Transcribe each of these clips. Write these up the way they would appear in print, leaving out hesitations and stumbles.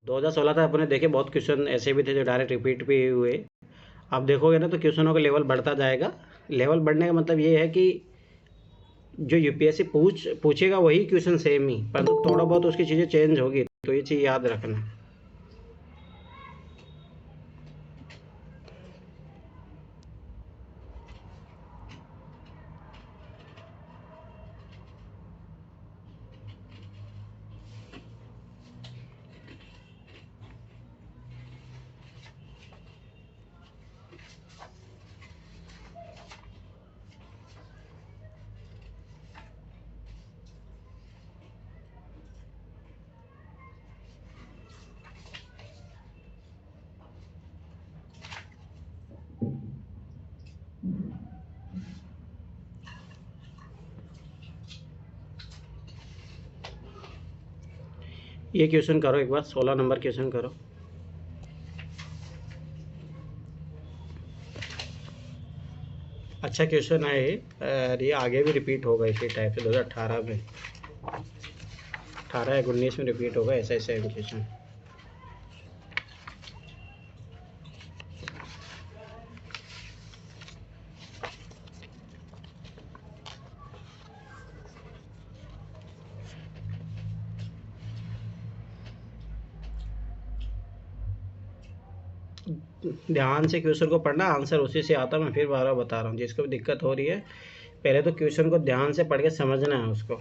2016 तक अपने देखे बहुत क्वेश्चन ऐसे भी थे जो डायरेक्ट रिपीट भी हुए। आप देखोगे ना तो क्वेश्चनों का लेवल बढ़ता जाएगा। लेवल बढ़ने का मतलब ये है कि जो यूपीएससी पूछेगा वही क्वेश्चन सेम ही, परंतु थोड़ा बहुत उसकी चीज़ें चेंज होगी, तो ये चीज़ याद रखना। ये क्वेश्चन करो एक बार, 16 नंबर क्वेश्चन करो। अच्छा क्वेश्चन है ये, और ये आगे भी रिपीट होगा इसी टाइप से। 2018 में, 18 या 19 में रिपीट होगा ऐसा ऐसा क्वेश्चन। ध्यान से क्वेश्चन को पढ़ना, आंसर उसी से आता है। मैं फिर बार बार बता रहा हूँ, जिसको भी दिक्कत हो रही है पहले तो क्वेश्चन को ध्यान से पढ़ के समझना है उसको।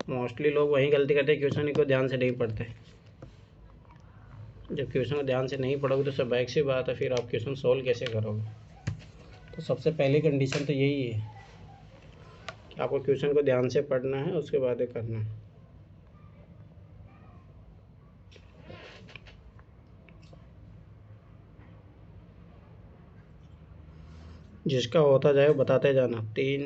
मोस्टली लोग वही गलती करते हैं, क्वेश्चन को ध्यान से नहीं पढ़ते। जब क्वेश्चन को ध्यान से नहीं पढ़ोगे तो स्वाभाविक सी बात है, फिर आप क्वेश्चन सोल्व कैसे करोगे। तो सबसे पहली कंडीशन तो यही है कि आपको क्वेश्चन को ध्यान से पढ़ना है, उसके बाद ही करना है। जिसका होता जाए वो बताते जाना। 3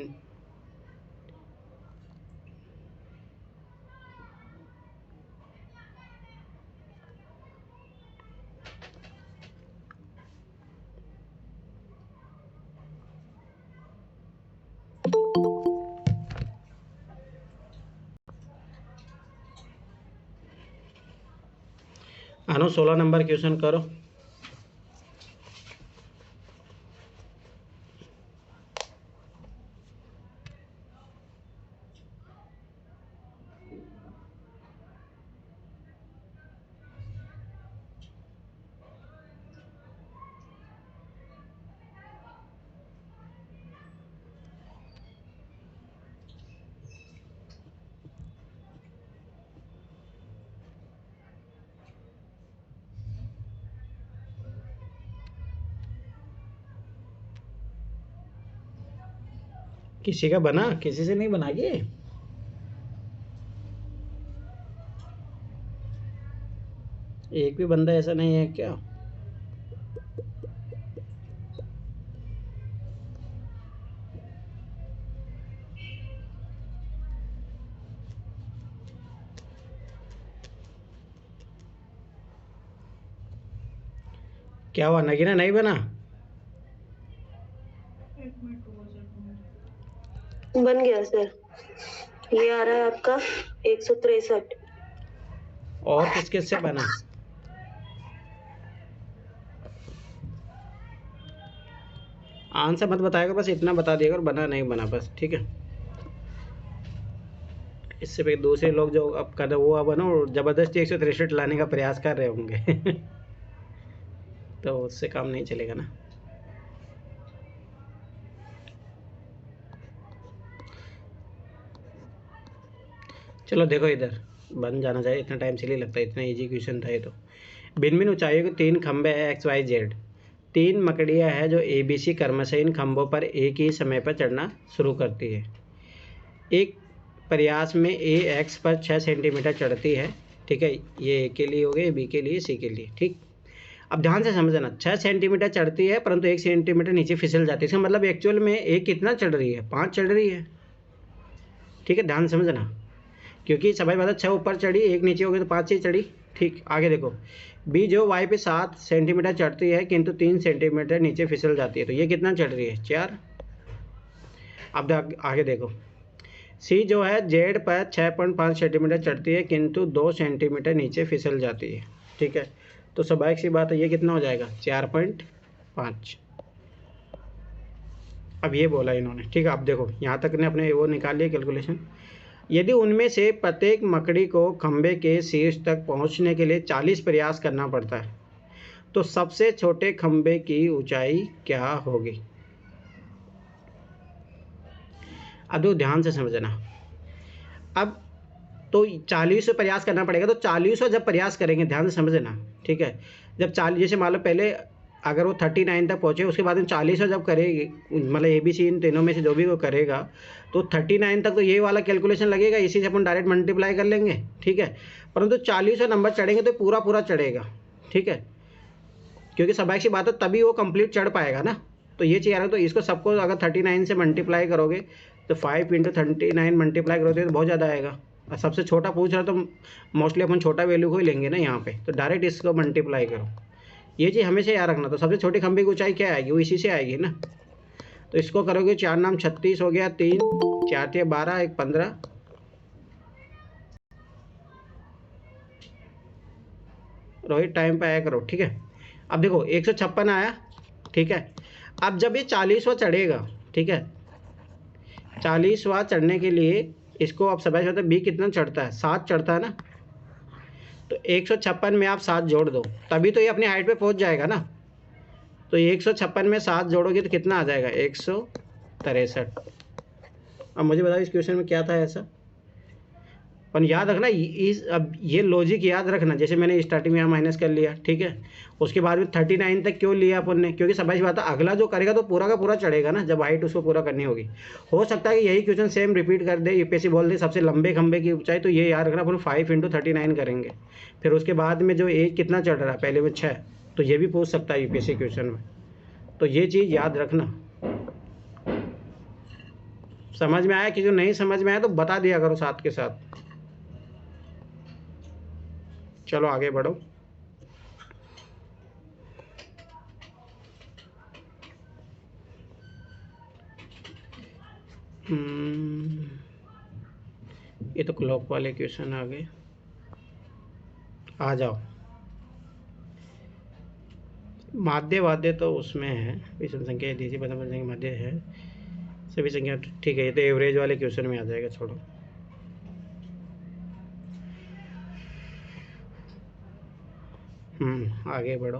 आनो 16 नंबर क्वेश्चन करो। किसी का बना, किसी से नहीं बना ये। एक भी बंदा ऐसा नहीं है क्या? क्या हुआ, नगीना नहीं बना? बन गया सर। ये आ रहा है आपका 163। और किस किस से बना? आंसर मत बताएगा, बस इतना बता दिएगा और बना नहीं बना बस, ठीक है। इससे फिर दूसरे लोग जो अब कर वो अब ना ज़बरदस्ती 163 लाने का प्रयास कर रहे होंगे तो उससे काम नहीं चलेगा ना। चलो देखो इधर, बन जाना चाहिए, इतना टाइम चलिए लगता है, इतना इजी क्वेश्चन था ये तो। भिन्न भिन्न ऊंचाइयों के 3 खंभे हैं XYZ। 3 मकड़ियाँ हैं जो ABC क्रमशः इन खंभों पर एक ही समय पर चढ़ना शुरू करती है। एक प्रयास में A X पर 6 सेंटीमीटर चढ़ती है, ठीक है। ये A के लिए हो गए, B के लिए, C के लिए, ठीक। अब ध्यान से समझना, 6 सेंटीमीटर चढ़ती है परंतु 1 सेंटीमीटर नीचे फिसल जाती है। इसका मतलब एक्चुअल में A कितना चढ़ रही है? 5 चढ़ रही है, ठीक है। ध्यान समझना, क्योंकि सभी बात 6 ऊपर चढ़ी, 1 नीचे हो गई तो 5 ही चढ़ी, ठीक। आगे देखो, B जो Y पे 7 सेंटीमीटर चढ़ती है किंतु 3 सेंटीमीटर नीचे फिसल जाती है, तो ये कितना चढ़ रही है? 4। अब आगे देखो, सी जो है जेड पर 6.5 सेंटीमीटर चढ़ती है किंतु 2 सेंटीमीटर नीचे फिसल जाती है, ठीक है। तो स्वाभाविक सी बात है ये कितना हो जाएगा 4.5। अब ये बोला इन्होंने, ठीक है। अब देखो यहाँ तक ने अपने वो निकाल लिया कैलकुलेशन। यदि उनमें से प्रत्येक मकड़ी को खंभे के शीर्ष तक पहुँचने के लिए 40 प्रयास करना पड़ता है तो सबसे छोटे खंभे की ऊंचाई क्या होगी। अब तो ध्यान से समझना। अब तो 40 प्रयास करना पड़ेगा, तो 40 जब प्रयास करेंगे, ध्यान से समझना, ठीक है। जब 40 जैसे मान लो पहले अगर वो 39 तक पहुँचे, उसके बाद में 40 जब करेगी, मतलब ABC इन तीनों में से जो भी वो करेगा, तो 39 तक तो ये वाला कैलकुलेशन लगेगा, इसी से अपन डायरेक्ट मल्टीप्लाई कर लेंगे, ठीक है। परंतु 40 नंबर चढ़ेंगे तो पूरा पूरा चढ़ेगा, ठीक है, क्योंकि स्वाभाविक सी बात है तभी वो कंप्लीट चढ़ पाएगा ना। तो ये चीज़ आ रहा है, तो इसको सबको अगर 39 से मल्टीप्लाई करोगे तो 5 × 39 मल्टीप्लाई करोगे तो बहुत ज़्यादा आएगा। और सबसे छोटा पूछ रहा तो मोस्टली अपन छोटा वैल्यू को ही लेंगे ना यहाँ पे, तो डायरेक्ट इसको मल्टीप्लाई करो। ये चीज़ हमेशा याद रखना। तो सबसे छोटी खंभे की ऊंचाई क्या आएगी, वो इसी से आएगी ना। तो इसको करोगे 4 नाम 36 हो गया, 3 4 × 12 1 15। रोहित टाइम पे आया करो, ठीक है। अब देखो 156 आया, ठीक है। अब जब ये 40वां चढ़ेगा, ठीक है, 40वां चढ़ने के लिए इसको अब समझ में बी कितना चढ़ता है, 7 चढ़ता है ना। तो 156 में आप 7 जोड़ दो, तभी तो ये अपनी हाइट पे पहुंच जाएगा ना। तो 156 में 7 जोड़ोगे तो कितना आ जाएगा 163। अब मुझे बताओ इस क्वेश्चन में क्या था ऐसा। पर याद रखना इस, अब ये लॉजिक याद रखना, जैसे मैंने स्टार्टिंग में यहाँ माइनस कर लिया, ठीक है। उसके बाद में 39 तक क्यों लिया अपन ने, क्योंकि समझ बात है अगला जो करेगा तो पूरा का पूरा चढ़ेगा ना, जब हाइट उसको पूरा करनी होगी। हो सकता है कि यही क्वेश्चन सेम रिपीट कर दे, यूपीएससी बोल दे सबसे लंबे खंभे की ऊंचाई, तो ये याद रखना अपन 5 × 39 करेंगे। फिर उसके बाद में जो एज कितना चढ़ रहा है, पहले में 6, तो ये भी पूछ सकता है यूपीएससी क्वेश्चन में। तो ये चीज़ याद रखना। समझ में आया, कि जो नहीं समझ में आया तो बता दिया करो साथ के साथ। चलो आगे बढ़ो। ये तो क्लॉक वाले क्वेश्चन आ गए, आ जाओ। माध्य वाद्य तो उसमें है, विषम संख्या दीजिए पता संख्या माध्य है, सभी संख्या, ठीक है। ये तो एवरेज वाले क्वेश्चन में आ जाएगा, छोड़ो। आगे बढ़ो।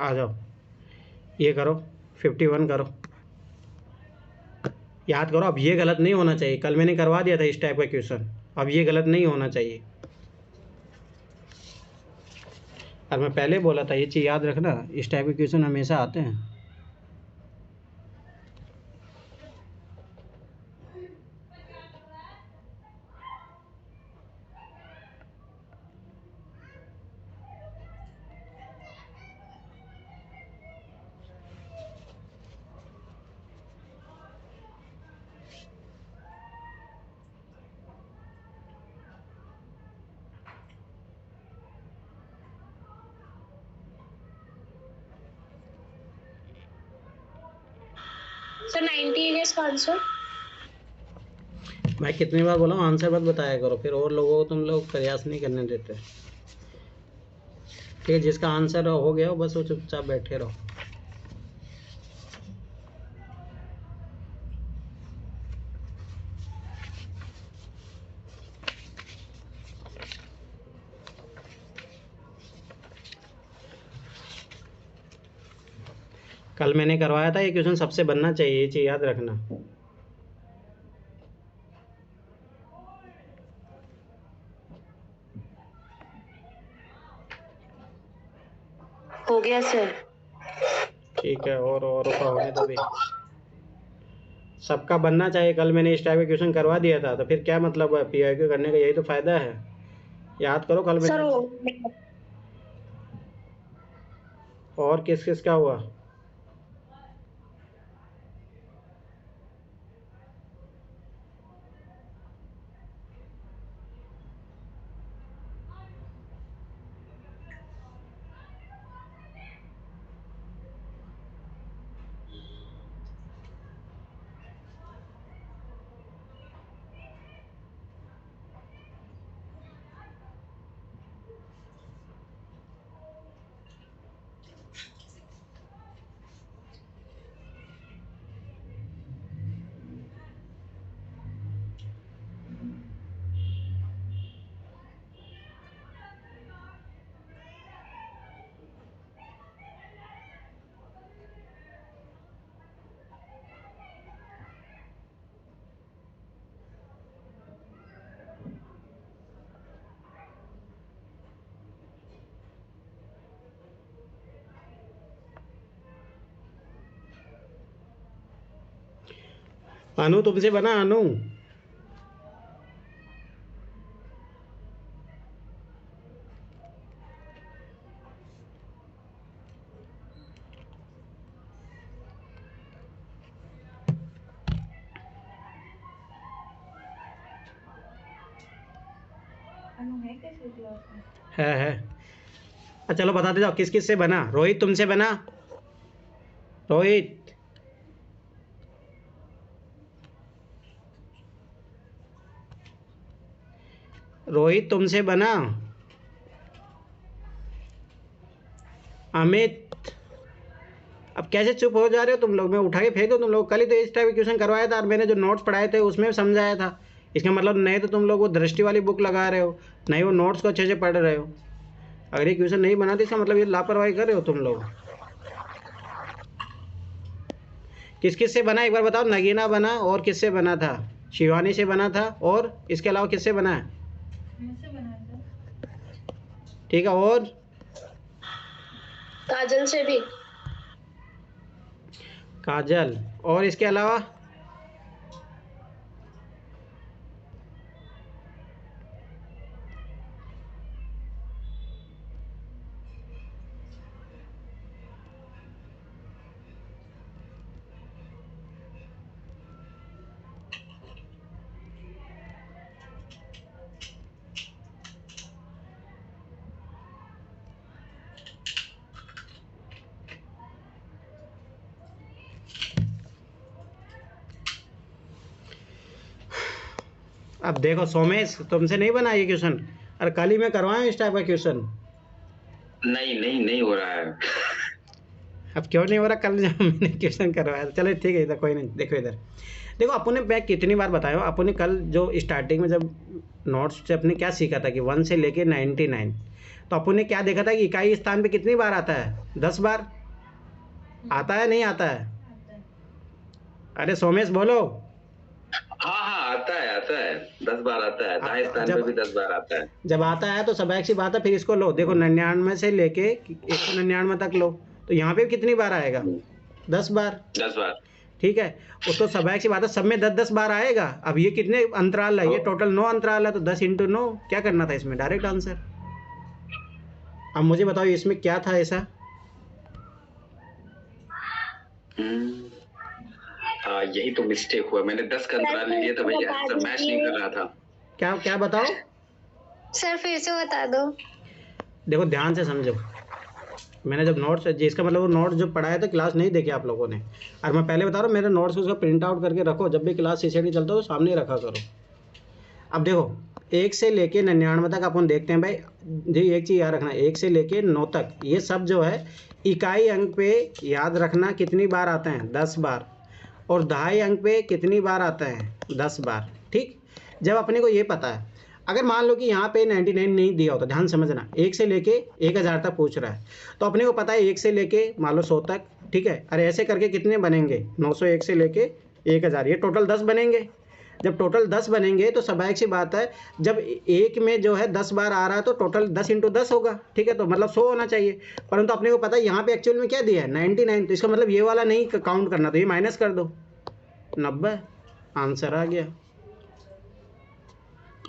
आ जाओ, ये करो 51 करो, याद करो। अब ये गलत नहीं होना चाहिए, कल मैंने करवा दिया था इस टाइप का क्वेश्चन, अब ये गलत नहीं होना चाहिए। और मैं पहले बोला था ये चीज़ याद रखना, इस टाइप के क्वेश्चन हमेशा आते हैं। सर 90 है इसका आंसर। मैं कितनी बार बोला हूँ आंसर मत बताया करो, फिर और लोगों को तुम लोग प्रयास नहीं करने देते, ठीक है। जिसका आंसर हो गया हो बस वो चुपचाप बैठे रहो। कल मैंने करवाया था ये क्वेश्चन सबसे बनना चाहिए, ये चीज़ याद रखना। हो गया सर। ठीक है, और का होने दो भी, सबका बनना चाहिए। कल मैंने इस टाइप का क्वेश्चन करवा दिया था, तो फिर क्या मतलब है PIQ करने का, यही तो फायदा है। याद करो कल सर मैंने। और किस किस का हुआ। अनु तुमसे बना अनु। है। चलो बताते जाओ किस किस से बना। रोहित तुमसे बना। रोहित रोहित तुमसे बना। अमित अब कैसे चुप हो जा रहे हो तुम लोग? मैं उठा के फेंक दो तुम लोग? कल ही तो इस टाइप के क्वेश्चन करवाया था और मैंने जो नोट्स पढ़ाए थे उसमें समझाया था। इसका मतलब नहीं तो तुम लोग वो दृष्टि वाली बुक लगा रहे हो, नहीं वो नोट्स को अच्छे से पढ़ रहे हो। अगर ये क्वेश्चन नहीं बनाते इसका मतलब ये लापरवाही कर रहे हो तुम लोग। किस किस से बना एक बार बताओ। नगीना बना और किससे बना था? शिवानी से बना था और इसके अलावा किससे बना है? ठीक है, और काजल से भी। काजल, और इसके अलावा? अब देखो सोमेश तुमसे नहीं बना ये क्वेश्चन। अरे कल ही मैं करवाया इस टाइप का क्वेश्चन। नहीं हो रहा है। अब क्यों नहीं हो रहा? कल जब मैंने क्वेश्चन करवाया था। चलो ठीक है, इधर कोई नहीं। देखो इधर देखो, अपन ने मैं कितनी बार बताया हूँ, अपन ने कल जो स्टार्टिंग में जब नोट्स से अपने क्या सीखा था कि 1 से लेके 99, तो अपन ने क्या देखा था कि इकाई स्थान पे कितनी बार आता है? 10 बार आता है, नहीं आता है? अरे सोमेश बोलो। हाँ आता है 10 बार आता है। दाएं स्थान पे भी 10 बार आता है। जब आता है तो स्वाभाविक सी बात है, फिर इसको लो। देखो 99 से लेके 199 तक लो, तो यहाँ पे कितनी बार आएगा? 10 बार। 10 बार, ठीक है, वो तो स्वाभाविक सी बात है, सब में 10-10 बार आएगा। अब ये कितने अंतराल है? ये टोटल 9 अंतराल है, तो 10 × 9 क्या करना था इसमें? Direct answer. अब मुझे बताओ इसमें क्या था ऐसा? यही तो मिस्टेक हुआ। मैंने 10 का अंतराल ले लिया था भैया, आंसर मैच नहीं कर रहा था। क्या क्या बताओ सर फिर से बता दो। देखो ध्यान से समझो। मैंने जब नोट्स, जिसका मतलब वो नोट्स जो पढ़ाया था क्लास नहीं देखे आप लोगों ने। और मैं पहले बता रहा हूँ, मेरे नोट्स को उसका प्रिंट आउट करके रखो, जब भी क्लास सीसीडी चलता हो तो सामने ही रखा करो। अब देखो 1 से लेके 99 तक अपन देखते हैं भाई जी। एक चीज़ याद रखना, 1 से लेके 9 तक ये सब जो है इकाई अंक पे याद रखना कितनी बार आते हैं? 10 बार। और दहाई अंक पे कितनी बार आते हैं? 10 बार। ठीक, जब अपने को ये पता है, अगर मान लो कि यहाँ पे 99 नहीं दिया होता, ध्यान समझना, 1 से लेके 1000 तक पूछ रहा है, तो अपने को पता है 1 से लेके मान लो 100 तक। ठीक है, अरे ऐसे करके कितने बनेंगे? 901 से लेके 1000, ये टोटल 10 बनेंगे। जब टोटल 10 बनेंगे तो स्वाभाविक सी बात है, जब एक में जो है 10 बार आ रहा है तो टोटल 10 × 10 होगा। ठीक है, तो मतलब 100 होना चाहिए। परंतु अपने को पता है यहाँ पे एक्चुअल में क्या दिया है? 99, तो इसका मतलब ये वाला नहीं काउंट करना, तो ये माइनस कर दो, 90 आंसर आ गया।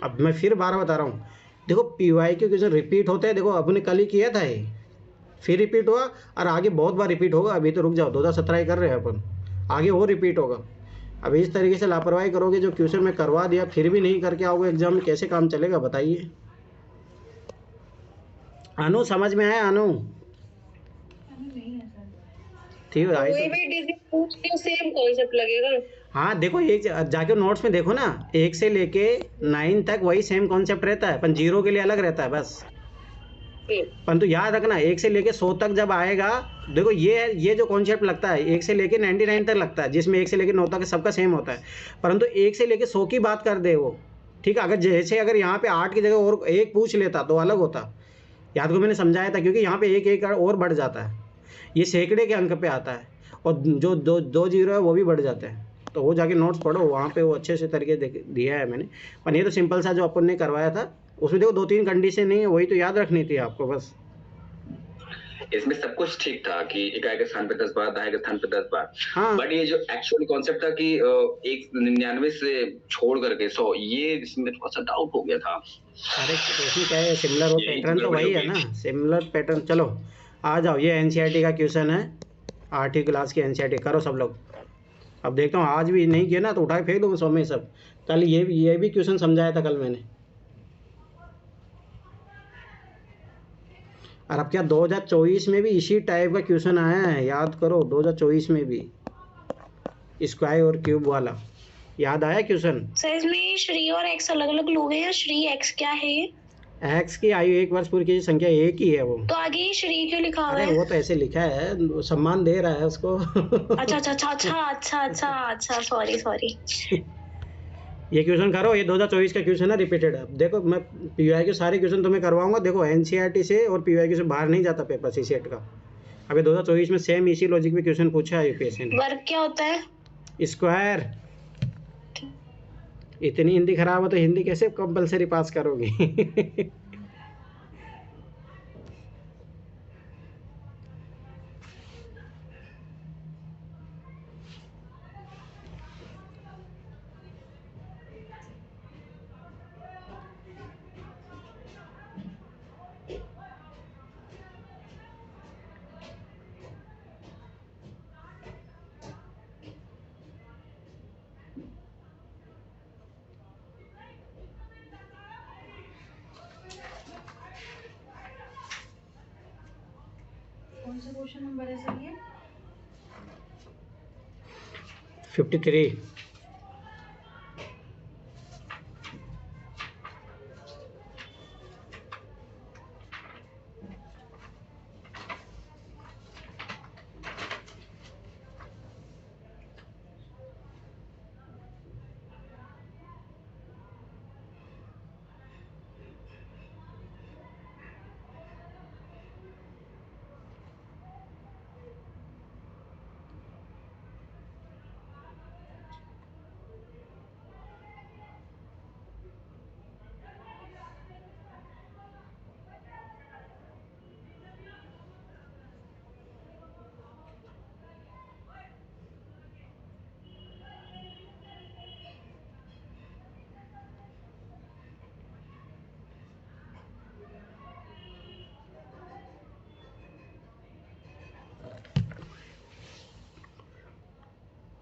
अब मैं फिर 12 बता रहा हूँ, देखो PY के क्वेश्चन रिपीट होते हैं। देखो अपने कल ही किया था ये, फिर रिपीट हुआ और आगे बहुत बार रिपीट होगा। अभी तो रुक जाओ, 2017 ही कर रहे हैं अपन, आगे और रिपीट होगा। अब इस तरीके से लापरवाही करोगे, जो क्वेश्चन मैं करवा दिया फिर भी नहीं करके आओगे एग्जाम में, कैसे काम चलेगा बताइए? अनु समझ में आया? अनु ठीक है, कोई भी डिजिट पूछ के सेम कॉन्सेप्ट लगेगा। हाँ देखो एक जाके नोट्स में देखो ना, 1 से लेके 9 तक वही सेम कॉन्सेप्ट रहता है, पर 0 के लिए अलग रहता है बस। परंतु याद रखना 1 से लेके 100 तक जब आएगा, देखो ये जो कॉन्सेप्ट लगता है 1 से लेके 99 तक लगता है, जिसमें 1 से लेके 9 तक सबका सेम होता है। परंतु 1 से लेके 100 की बात कर दे वो, ठीक है, अगर यहाँ पे 8 की जगह और 1 पूछ लेता तो अलग होता। याद को मैंने समझाया था, क्योंकि यहाँ पे 1 और बढ़ जाता है, ये सैकड़े के अंक पे आता है, और जो दो जीरो है वो भी बढ़ जाते हैं। तो वो जाके नोट्स पढ़ो, वहाँ पे वो अच्छे से तरीके दिया है मैंने। पर ये तो सिंपल सा जो अपन ने करवाया था, उसमें देखो 2-3 कंडीशन नहीं है, वही तो याद रखनी थी आपको बस। इसमें सब कुछ ठीक था कि इकाई के स्थान पे 10 बार, दहाई के स्थान पे 10 बार। हाँ बट ये जो एक्चुअल कॉन्सेप्ट था कि 199 से छोड़ करके 100, ये इसमें थोड़ा सा डाउट हो गया था। अरे उसमें क्या है, सिमिलर वो यही पैटर्न तो गड़बड़ी वही हो है गई। ना, सिमिलर पैटर्न। चलो आ जाओ, ये एनसीईआरटी का क्वेश्चन है, 8वीं क्लास की एनसीईआरटी। करो सब लोग। अब देखता हूँ आज भी नहीं किया ना तो उठा के फेंक दूँगा सौ में सब। कल ये भी क्वेश्चन समझाया था कल मैंने। और अब क्या 2024 में भी इसी टाइप का क्वेश्चन आया है, याद करो 2024 में भी स्क्वायर और क्यूब वाला याद आया क्वेश्चन। सर इसमें श्री और एक्स अलग अलग लोग हैं या श्री एक्स क्या है ये? एक्स की आयु 1 वर्ष पूरी की संख्या एक ही है वो। तो आगे ये श्री क्यों लिखा हुआ अरे है? वो तो ऐसे लिखा है, वो सम्मान दे रहा है उसको। अच्छा अच्छा अच्छा अच्छा अच्छा अच्छा अच्छा, सॉरी सॉरी। ये क्वेश्चन करो, ये 2024 का क्वेश्चन है, रिपीटेड है। अब देखो मैं पीवाई के सारे क्वेश्चन तुम्हें करवाऊंगा। देखो एनसीईआरटी से और पीवाई से बाहर नहीं जाता पेपर सीसेट का। अभी 2024 में सेम इसी लॉजिक में क्वेश्चन पूछा है यूपीएससी ने। वर्ग क्या होता है? स्क्वायर। इतनी हिंदी खराब हो तो हिंदी कैसे कंपलसरी पास करोगे? कौन सा क्वेश्चन नंबर है सर ये? 53।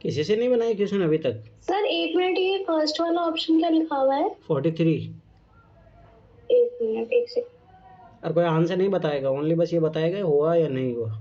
किसी से नहीं बनाया क्वेश्चन अभी तक? सर एक मिनट, ये फर्स्ट वाला ऑप्शन क्या लिखा हुआ है? 43। एक मिनट, एक सेकंड। और कोई आंसर नहीं बताएगा, ओनली बस ये बताएगा हुआ या नहीं हुआ।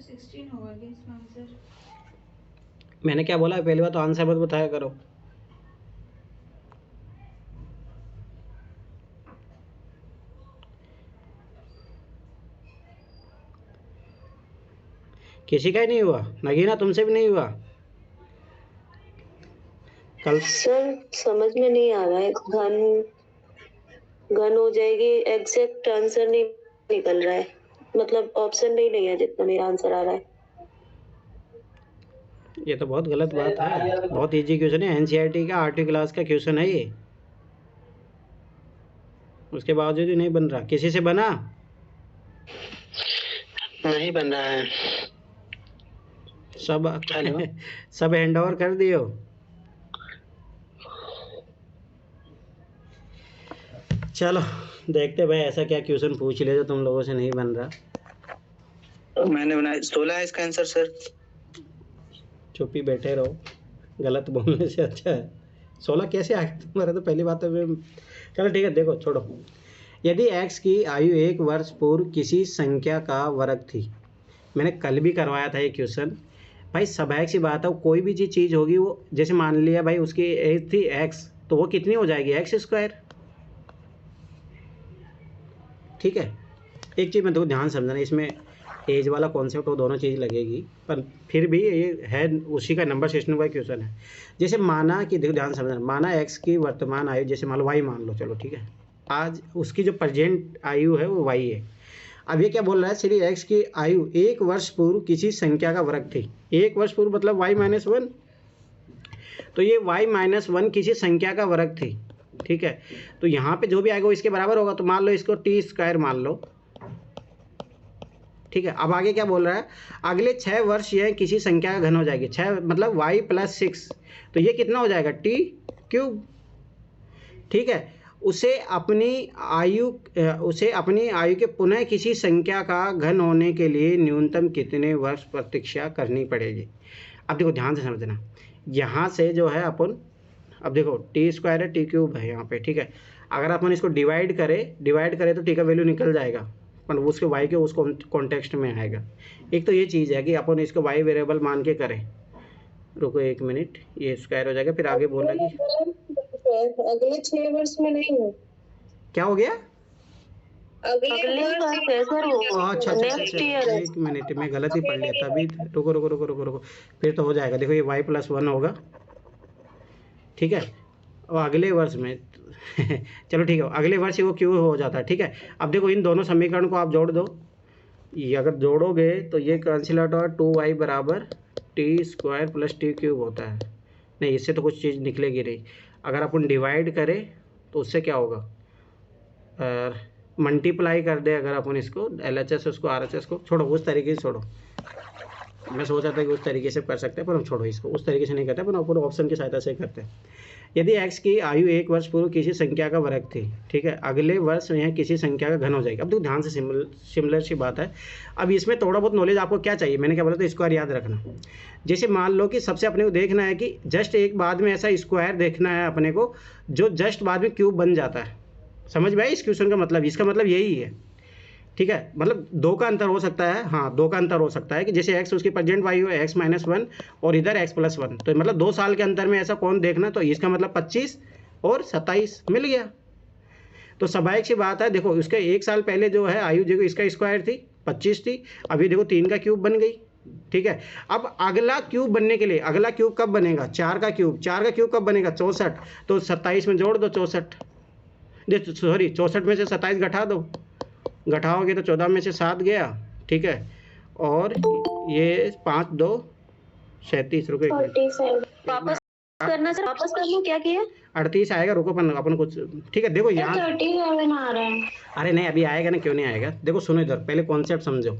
तो 16 होगा क्या इसका आंसर? मैंने क्या बोला पहली बार तो आंसर मत बताया करो। किसी का ही नहीं हुआ, नगीना तुमसे भी नहीं हुआ कल? सर समझ में नहीं आ रहा है, घन हो जाएगी, एग्जैक्ट आंसर नहीं निकल रहा है, मतलब ऑप्शन नहीं लिया जितना मेरा आंसर आ रहा है। ये तो बहुत गलत बात है, बहुत इजी क्वेश्चन है, एनसीईआरटी का 8वीं क्लास का क्वेश्चन है ये। उसके बावजूद भी नहीं बन रहा। किसी से बना? नहीं बन रहा है। सब हेलो। सब हैंड ओवर कर दियो। चलो देखते भाई ऐसा क्या क्वेश्चन पूछ ले जो तुम लोगों से नहीं बन रहा। मैंने बनाया 16 है इसका आंसर सर। चुप ही बैठे रहो, गलत बोलने से अच्छा है। 16 कैसे आ गया तुम्हारा? तो पहली बात तो मैं चलो ठीक है, देखो छोड़ो। यदि x की आयु 1 वर्ष पूर्व किसी संख्या का वर्ग थी, मैंने कल भी करवाया था ये क्वेश्चन भाई, स्वाभाविक सी बात है, कोई भी चीज़ होगी वो, जैसे मान लिया भाई उसकी एज थी x, तो वो कितनी हो जाएगी एक्स स्क्वायर। ठीक है, एक चीज़ मैं तो ध्यान समझना, इसमें एज वाला कॉन्सेप्ट वो दोनों चीज़ लगेगी, पर फिर भी ये है उसी का नंबर सिस्टम का क्वेश्चन है। जैसे माना कि देखो ध्यान समझना, माना x की वर्तमान आयु, जैसे मान लो y मान लो, चलो ठीक है, आज उसकी जो प्रेजेंट आयु है वो y है। अब ये क्या बोल रहा है, श्री x की आयु 1 वर्ष पूर्व किसी संख्या का वर्ग थी। 1 वर्ष पूर्व मतलब y-1, तो ये y-1 किसी संख्या का वर्ग थी। ठीक है, तो यहाँ पे जो भी आएगा वो इसके बराबर होगा, तो मान लो इसको t स्क्वायर मान लो। ठीक है, अब आगे क्या बोल रहा है, अगले 6 वर्ष यह किसी संख्या का घन हो जाएगी। 6 मतलब y + 6, तो ये कितना हो जाएगा t³। ठीक है, उसे अपनी आयु के पुनः किसी संख्या का घन होने के लिए न्यूनतम कितने वर्ष प्रतीक्षा करनी पड़ेगी। अब देखो ध्यान से समझना, यहाँ से जो है अपन, अब देखो t स्क्वायर है, t³ है यहाँ पे। ठीक है, अगर अपन इसको डिवाइड करें तो t का वैल्यू निकल जाएगा, पर उसके y के उस कॉन्टेक्स्ट में आएगा। एक तो ये चीज़ है कि अपन इसको y वेरिएबल मान के करें। रुको 1 मिनट, ये स्क्वायर हो जाएगा, फिर आगे बोल रहा है कि अगले 6 वर्ष में नहीं है, क्या हो गया। अगले वर्ष है सर वो, अच्छा, नेक्स्ट ईयर है। 1 मिनट, मैं गलत ही पढ़ लिया तभी। रुको, फिर तो हो जाएगा। देखो ये y+1 होगा। ठीक है, और अगले वर्ष में चलो ठीक है, अगले वर्ष वो क्यों हो जाता है। ठीक है, अब देखो इन दोनों समीकरण को आप जोड़ दो, ये अगर जोड़ोगे तो ये कैंसिल आउट होगा, 2y बराबर t² + t³ होता है। नहीं, इससे तो कुछ चीज़ निकलेगी नहीं। अगर अपन डिवाइड करें तो उससे क्या होगा, मल्टीप्लाई कर दे अगर अपन इसको LHS उसको RHS को, छोड़ो उस तरीके से छोड़ो। मैं सोचा था कि उस तरीके से कर सकते हैं, पर हम छोड़ो इसको, उस तरीके से नहीं करते, पर अपन ऑप्शन की सहायता से करते हैं। यदि x की आयु 1 वर्ष पूर्व किसी संख्या का वर्ग थी, ठीक है, अगले वर्ष यह किसी संख्या का घन हो जाएगा। अब तो ध्यान से सिमिलर सी बात है। अब इसमें थोड़ा बहुत नॉलेज आपको क्या चाहिए, मैंने क्या बोला था, स्क्वायर याद रखना। जैसे मान लो कि सबसे अपने को देखना है कि जस्ट एक बाद में ऐसा स्क्वायर देखना है अपने को जो जस्ट बाद में क्यूब बन जाता है। समझ में आई इस क्वेश्चन का मतलब, इसका मतलब यही है। ठीक है, मतलब 2 का अंतर हो सकता है, हाँ 2 का अंतर हो सकता है कि जैसे x उसकी प्रेजेंट वैल्यू है x-1 और इधर x+1, तो मतलब 2 साल के अंतर में ऐसा कौन देखना, तो इसका मतलब 25 और 27 मिल गया। तो स्वाभाविक सी बात है, देखो उसके 1 साल पहले जो है आयु, देखो इसका स्क्वायर थी 25 थी, अभी देखो 3 का क्यूब बन गई। ठीक है, अब अगला क्यूब बनने के लिए, अगला क्यूब कब बनेगा, 4 का क्यूब कब बनेगा, 64, तो 27 में जोड़ दो 64 में से 27 घटा दो, घटाओगे तो 14 में से 7 गया। ठीक है, और ये 5 2 37, रुको 47 वापस करना सर, वापस कर लो, क्या किया, 38 आएगा। रुको अपन कुछ, ठीक है, देखो यहाँ 37 आ रहा है। अरे नहीं, अभी आएगा ना, क्यों नहीं आएगा। देखो सुनो इधर, पहले कॉन्सेप्ट समझो।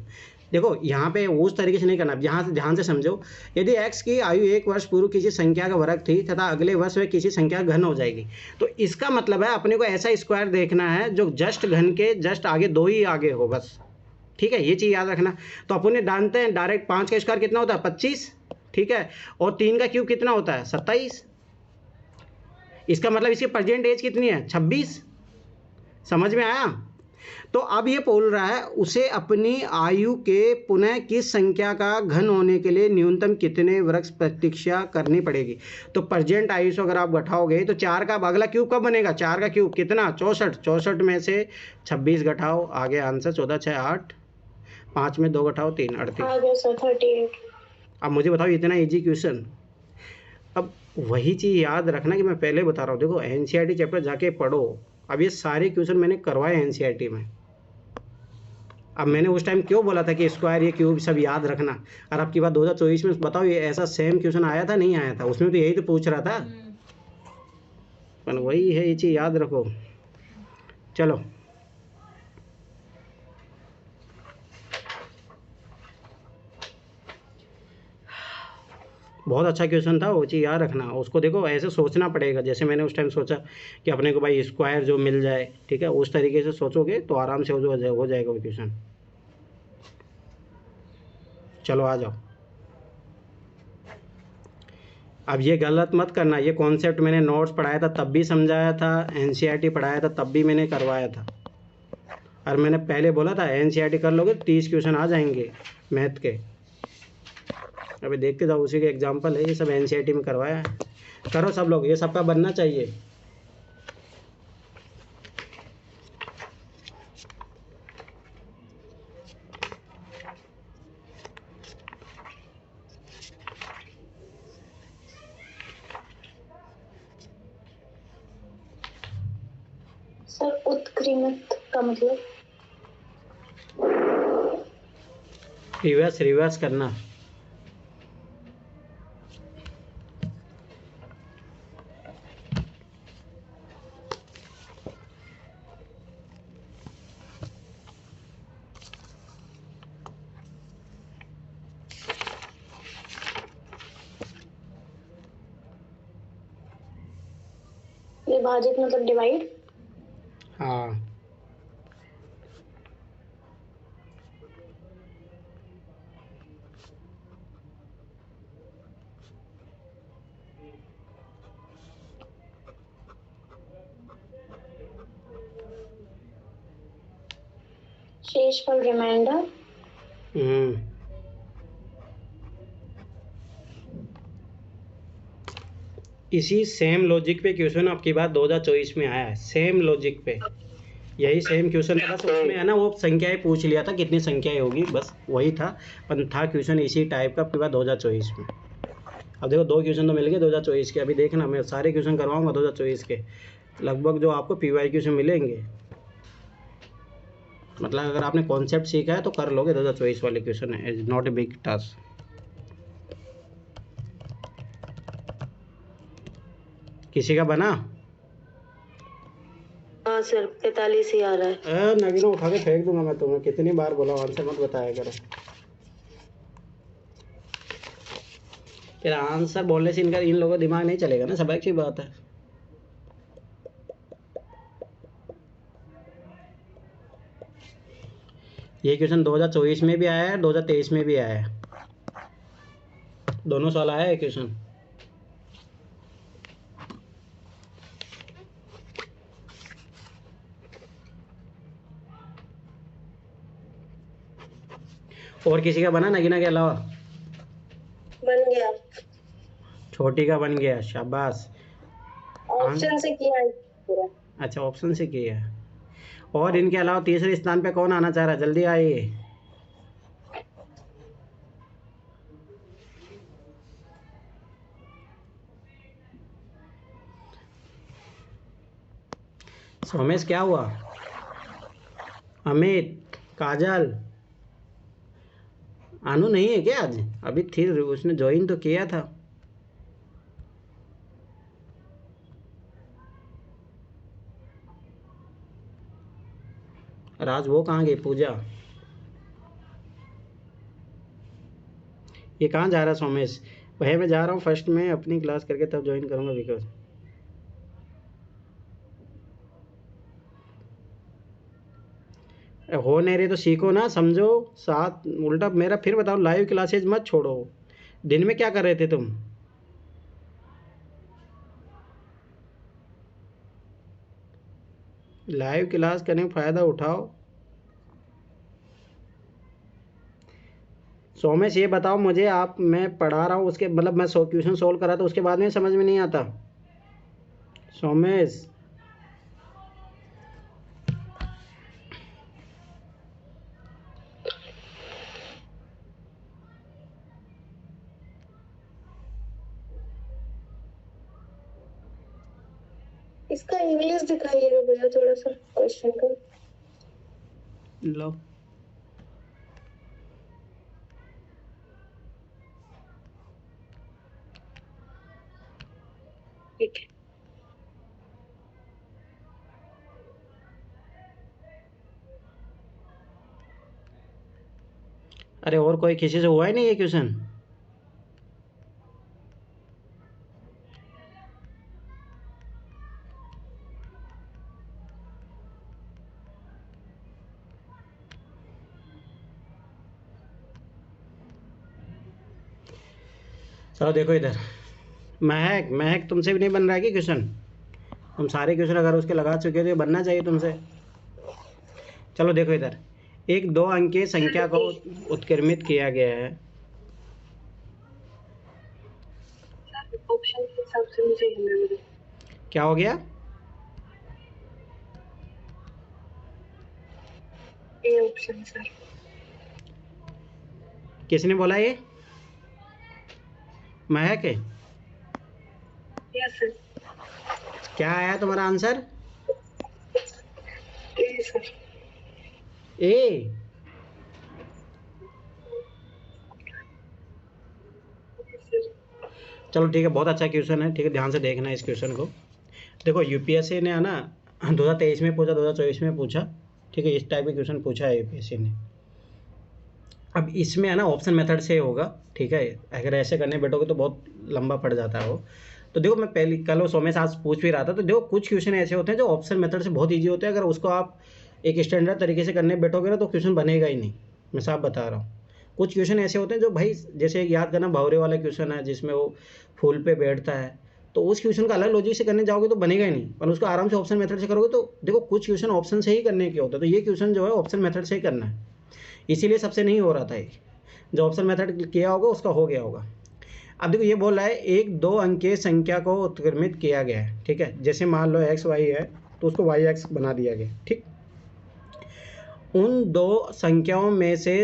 देखो यहाँ पे उस तरीके से नहीं करना, यहाँ से ध्यान से समझो। यदि x की आयु 1 वर्ष पूर्व किसी संख्या का वर्ग थी तथा अगले वर्ष वह किसी संख्या का घन हो जाएगी, तो इसका मतलब है अपने को ऐसा स्क्वायर देखना है जो जस्ट घन के जस्ट आगे 2 ही आगे हो बस। ठीक है, ये चीज़ याद रखना। तो अपन ने जानते हैं डायरेक्ट 5 का स्क्वायर कितना होता है, 25। ठीक है, और 3 का क्यूब कितना होता है, 27। इसका मतलब इसकी प्रेजेंट एज कितनी है, 26। समझ में आया। तो अब ये बोल रहा है उसे अपनी आयु के पुनः किस संख्या का घन होने के लिए न्यूनतम कितने वर्ष प्रतीक्षा करनी पड़ेगी। तो प्रेजेंट आयु से अगर आप घटाओगे तो 4 का अगला क्यूब कब बनेगा, 4 का क्यूब कितना, 64 में से 26 घटाओ, आगे आंसर 14 6 8, 5 में 2 घटाओ 3 38। 38। अब मुझे बताओ, इतना इजी क्वेश्चन। अब वही चीज़ याद रखना कि मैं पहले बता रहा हूँ, देखो NCERT चैप्टर जाके पढ़ो। अब ये सारे क्वेश्चन मैंने करवाए NCERT में। अब मैंने उस टाइम क्यों बोला था कि स्क्वायर ये क्यूब सब याद रखना, और आपकी बात 2024 में बताओ ये ऐसा सेम क्वेश्चन आया था, नहीं आया था, उसमें तो यही तो पूछ रहा था। पर वही है, ये चीज़ याद रखो। चलो बहुत अच्छा क्वेश्चन था, वो चीज़ याद रखना। उसको देखो ऐसे सोचना पड़ेगा, जैसे मैंने उस टाइम सोचा कि अपने को भाई स्क्वायर जो मिल जाए, ठीक है, उस तरीके से सोचोगे तो आराम से हो जाएगा वो क्वेश्चन। चलो आ जाओ। अब ये गलत मत करना, ये कॉन्सेप्ट मैंने नोट्स पढ़ाया था तब भी समझाया था, एनसीईआरटी पढ़ाया था तब भी मैंने करवाया था, और मैंने पहले बोला था एनसीईआरटी कर लोगे 30 क्वेश्चन आ जाएंगे मैथ के। अभी देखते जाओ, उसी के एग्जाम्पल है, ये सब एनसीईआरटी में करवाया है। करो सब लोग, ये सबका बनना चाहिए। सर उत्क्रांत का मतलब? रिवर्स करना। विभाजित मतलब डिवाइड? हाँ, शेषफल रिमाइंडर? इसी सेम लॉजिक पे क्वेश्चन आपकी बात 2024 में आया है, सेम लॉजिक पे, यही सेम क्वेश्चन था, बस उसमें है ना वो संख्याएं पूछ लिया था कितनी संख्याएं होगी, बस वही था, पर था क्वेश्चन इसी टाइप का आपकी बात 2024 में। अब देखो 2 क्वेश्चन तो मिल गए 2024 के, अभी देखना मैं सारे क्वेश्चन करवाऊंगा 2024 के, लगभग जो आपको PYQ से मिलेंगे। मतलब अगर आपने कॉन्सेप्ट सीखा है तो कर लोगे 2024 वाले question, is not a big task. किसी का बना? हाँ सर 45 ही आ रहा है। नगीना उठा के फेंक दूंगा मैं तुम्हें, कितनी बार बोला आंसर मत बताया करो। फिर आंसर बोलने से इन लोगों का दिमाग नहीं चलेगा ना, सब एक ही बात है। ये क्वेश्चन 2024 में भी आया है, 2023 में भी आया है, दोनों साल आया है क्वेश्चन। और किसी का बना नगीना के अलावा? बन गया। छोटी का बन गया, शाबाश। ऑप्शन से किया है पूरा। अच्छा, ऑप्शन से किया है। और इनके अलावा तीसरे स्थान पे कौन आना चाह रहा है? जल्दी आइए। सोमेश क्या हुआ? अमित, काजल, अनु नहीं है क्या आज? अभी थी, उसने ज्वाइन तो किया था। राज वो कहाँ गई? पूजा, ये कहाँ जा रहा है सोमेश? भैया मैं जा रहा हूँ फर्स्ट में अपनी क्लास करके तब ज्वाइन करूँगा, बिकॉज हो नहीं रही तो सीखो ना, समझो साथ। उल्टा मेरा फिर बताओ, लाइव क्लासेज मत छोड़ो। दिन में क्या कर रहे थे तुम? लाइव क्लास करने का फ़ायदा उठाओ। सोमेश ये बताओ मुझे, आप, मैं पढ़ा रहा हूँ उसके मतलब मैं क्वेश्चन सोल्व कर रहा था, उसके बाद में समझ में नहीं आता। सोमेश, इसका इंग्लिश दिखाइएगा भैया थोड़ा सा क्वेश्चन का। लो ठीक है। अरे और कोई किसी से हुआ ही नहीं ये क्वेश्चन? चलो देखो इधर, महक महक तुमसे भी नहीं बन रहा है कि क्वेश्चन? तुम सारे क्वेश्चन अगर उसके लगा चुके हो तो ये बनना चाहिए तुमसे। चलो देखो इधर, एक 2 अंक की संख्या को उत्क्रमित किया गया है। ऑप्शन के हिसाब से मुझे हिंदी क्या हो गया? A option sir. किसने बोला ये? महक है? Yes sir. क्या आया तुम्हारा आंसर? ए सर। ए। चलो ठीक है, बहुत अच्छा क्वेश्चन है। ठीक है, ध्यान से देखना इस क्वेश्चन को। देखो यूपीएससी ने है ना 2023 में पूछा, 2024 में पूछा। ठीक है, इस टाइप के क्वेश्चन पूछा है यूपीएससी ने। अब इसमें है ना ऑप्शन मेथड से होगा। ठीक है, अगर ऐसे करने बैठोगे तो बहुत लंबा पड़ जाता है वो। तो देखो, मैं पहले कल वो सोमेश आज पूछ भी रहा था, तो देखो कुछ क्वेश्चन ऐसे होते हैं जो ऑप्शन मेथड से बहुत ईजी होते हैं। अगर उसको आप एक स्टैंडर्ड तरीके से करने बैठोगे ना तो क्वेश्चन बनेगा ही नहीं, मैं साफ बता रहा हूँ। कुछ क्वेश्चन ऐसे होते हैं जो भाई, जैसे एक याद करना भंवरे वाला क्वेश्चन है जिसमें वो फूल पे बैठता है, तो उस क्वेश्चन का अलग लॉजिक से करने जाओगे तो बनेगा ही नहीं, पर उसको आराम से ऑप्शन मेथड से करोगे तो देखो कुछ क्वेश्चन ऑप्शन से ही करने के होते हैं। तो ये क्वेश्चन जो है ऑप्शन मेथड से ही करना है, इसीलिए सबसे नहीं हो रहा था ये। जो ऑप्शन मेथड किया होगा उसका हो गया होगा। अब देखो ये बोल रहा है एक 2 अंक की संख्या को उत्क्रमित किया गया है। ठीक है, जैसे मान लो एक्स वाई है तो उसको वाई एक्स बना दिया गया। ठीक, उन 2 संख्याओं में से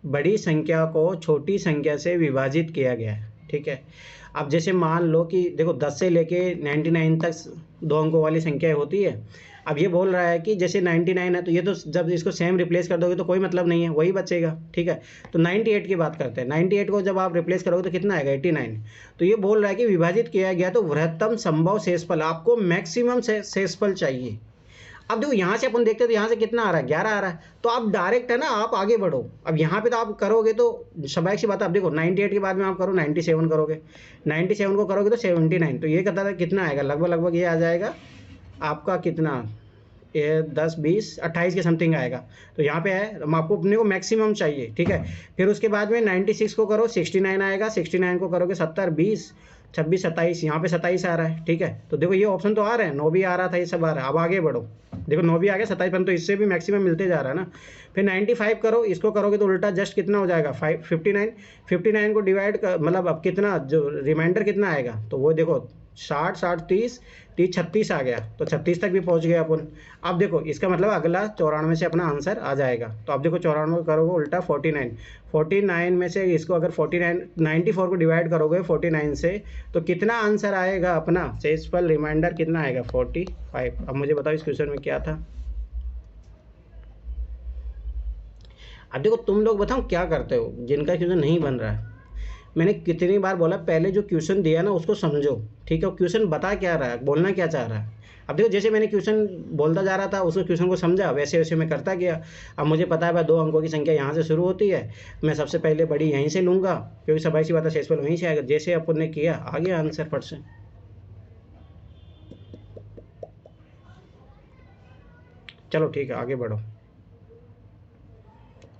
बड़ी संख्या को छोटी संख्या से विभाजित किया गया है। ठीक है, अब जैसे मान लो कि देखो 10 से लेके 99 तक 2 अंकों वाली संख्याएं होती है। अब ये बोल रहा है कि जैसे 99 है तो ये तो जब इसको सेम रिप्लेस कर दोगे तो कोई मतलब नहीं है, वही बचेगा। ठीक है, तो 98 की बात करते हैं। 98 को जब आप रिप्लेस करोगे तो कितना आएगा? 89। तो ये बोल रहा है कि विभाजित किया गया तो वृहत्तम संभव शेषफल, आपको मैक्सिमम शेषफल चाहिए। अब देखो यहाँ से अपन देखते हैं तो यहाँ से कितना आ रहा है? 11 आ रहा है। तो आप डायरेक्ट है ना, आप आगे बढ़ो। अब यहाँ पे तो आप करोगे तो स्वाभाविक सी बात है। अब देखो 98 के बाद में आप करो 97 करोगे, 97 को करोगे तो 79। तो ये कहता था कितना आएगा? लगभग ये आ जाएगा आपका कितना, ये 10 20 28 के समथिंग आएगा। तो यहाँ पे है, हम आपको अपने को मैक्सिमम चाहिए। ठीक है, फिर उसके बाद में 96 को करो 69 आएगा, 69 को करोगे 70 20 26 27, यहाँ पे 27 आ रहा है। ठीक है, तो देखो ये ऑप्शन तो आ रहे हैं, 9 भी आ रहा था, ये सब आ रहा है। अब आगे बढ़ो, देखो 9 भी आ गया, 27 तो इससे भी मैक्सिमम मिलते जा रहा है ना। फिर 95 करो, इसको करोगे तो उल्टा जस्ट कितना हो जाएगा? 59 को डिवाइड कर, मतलब अब कितना जो रिमाइंडर कितना आएगा? तो वो देखो 60 60 30 30 36 आ गया, तो 36 तक भी पहुंच गए अपन। अब देखो इसका मतलब अगला 94 से अपना आंसर आ जाएगा। तो अब देखो 94 करोगे उल्टा 49 में से इसको अगर 94 को डिवाइड करोगे 49 से तो कितना आंसर आएगा अपना? शेषफल रिमाइंडर कितना आएगा? 45। अब मुझे बताओ इस क्वेश्चन में क्या था? अब देखो तुम लोग बताओ क्या करते हो जिनका क्वेश्चन नहीं बन रहा है। मैंने कितनी बार बोला, पहले जो क्वेश्चन दिया ना उसको समझो। ठीक है, वो क्वेश्चन बता क्या रहा है, बोलना क्या चाह रहा है। अब देखो जैसे मैंने क्वेश्चन बोलता जा रहा था, उसको क्वेश्चन को समझा, वैसे वैसे मैं करता गया। अब मुझे पता है भाई 2 अंकों की संख्या यहाँ से शुरू होती है, मैं सबसे पहले बड़ी यहीं से लूँगा क्योंकि सबाई सी बात है, शेषफल वहीं से आएगा। जैसे अपन ने किया आ गया आंसर फट से। चलो ठीक है, आगे बढ़ो।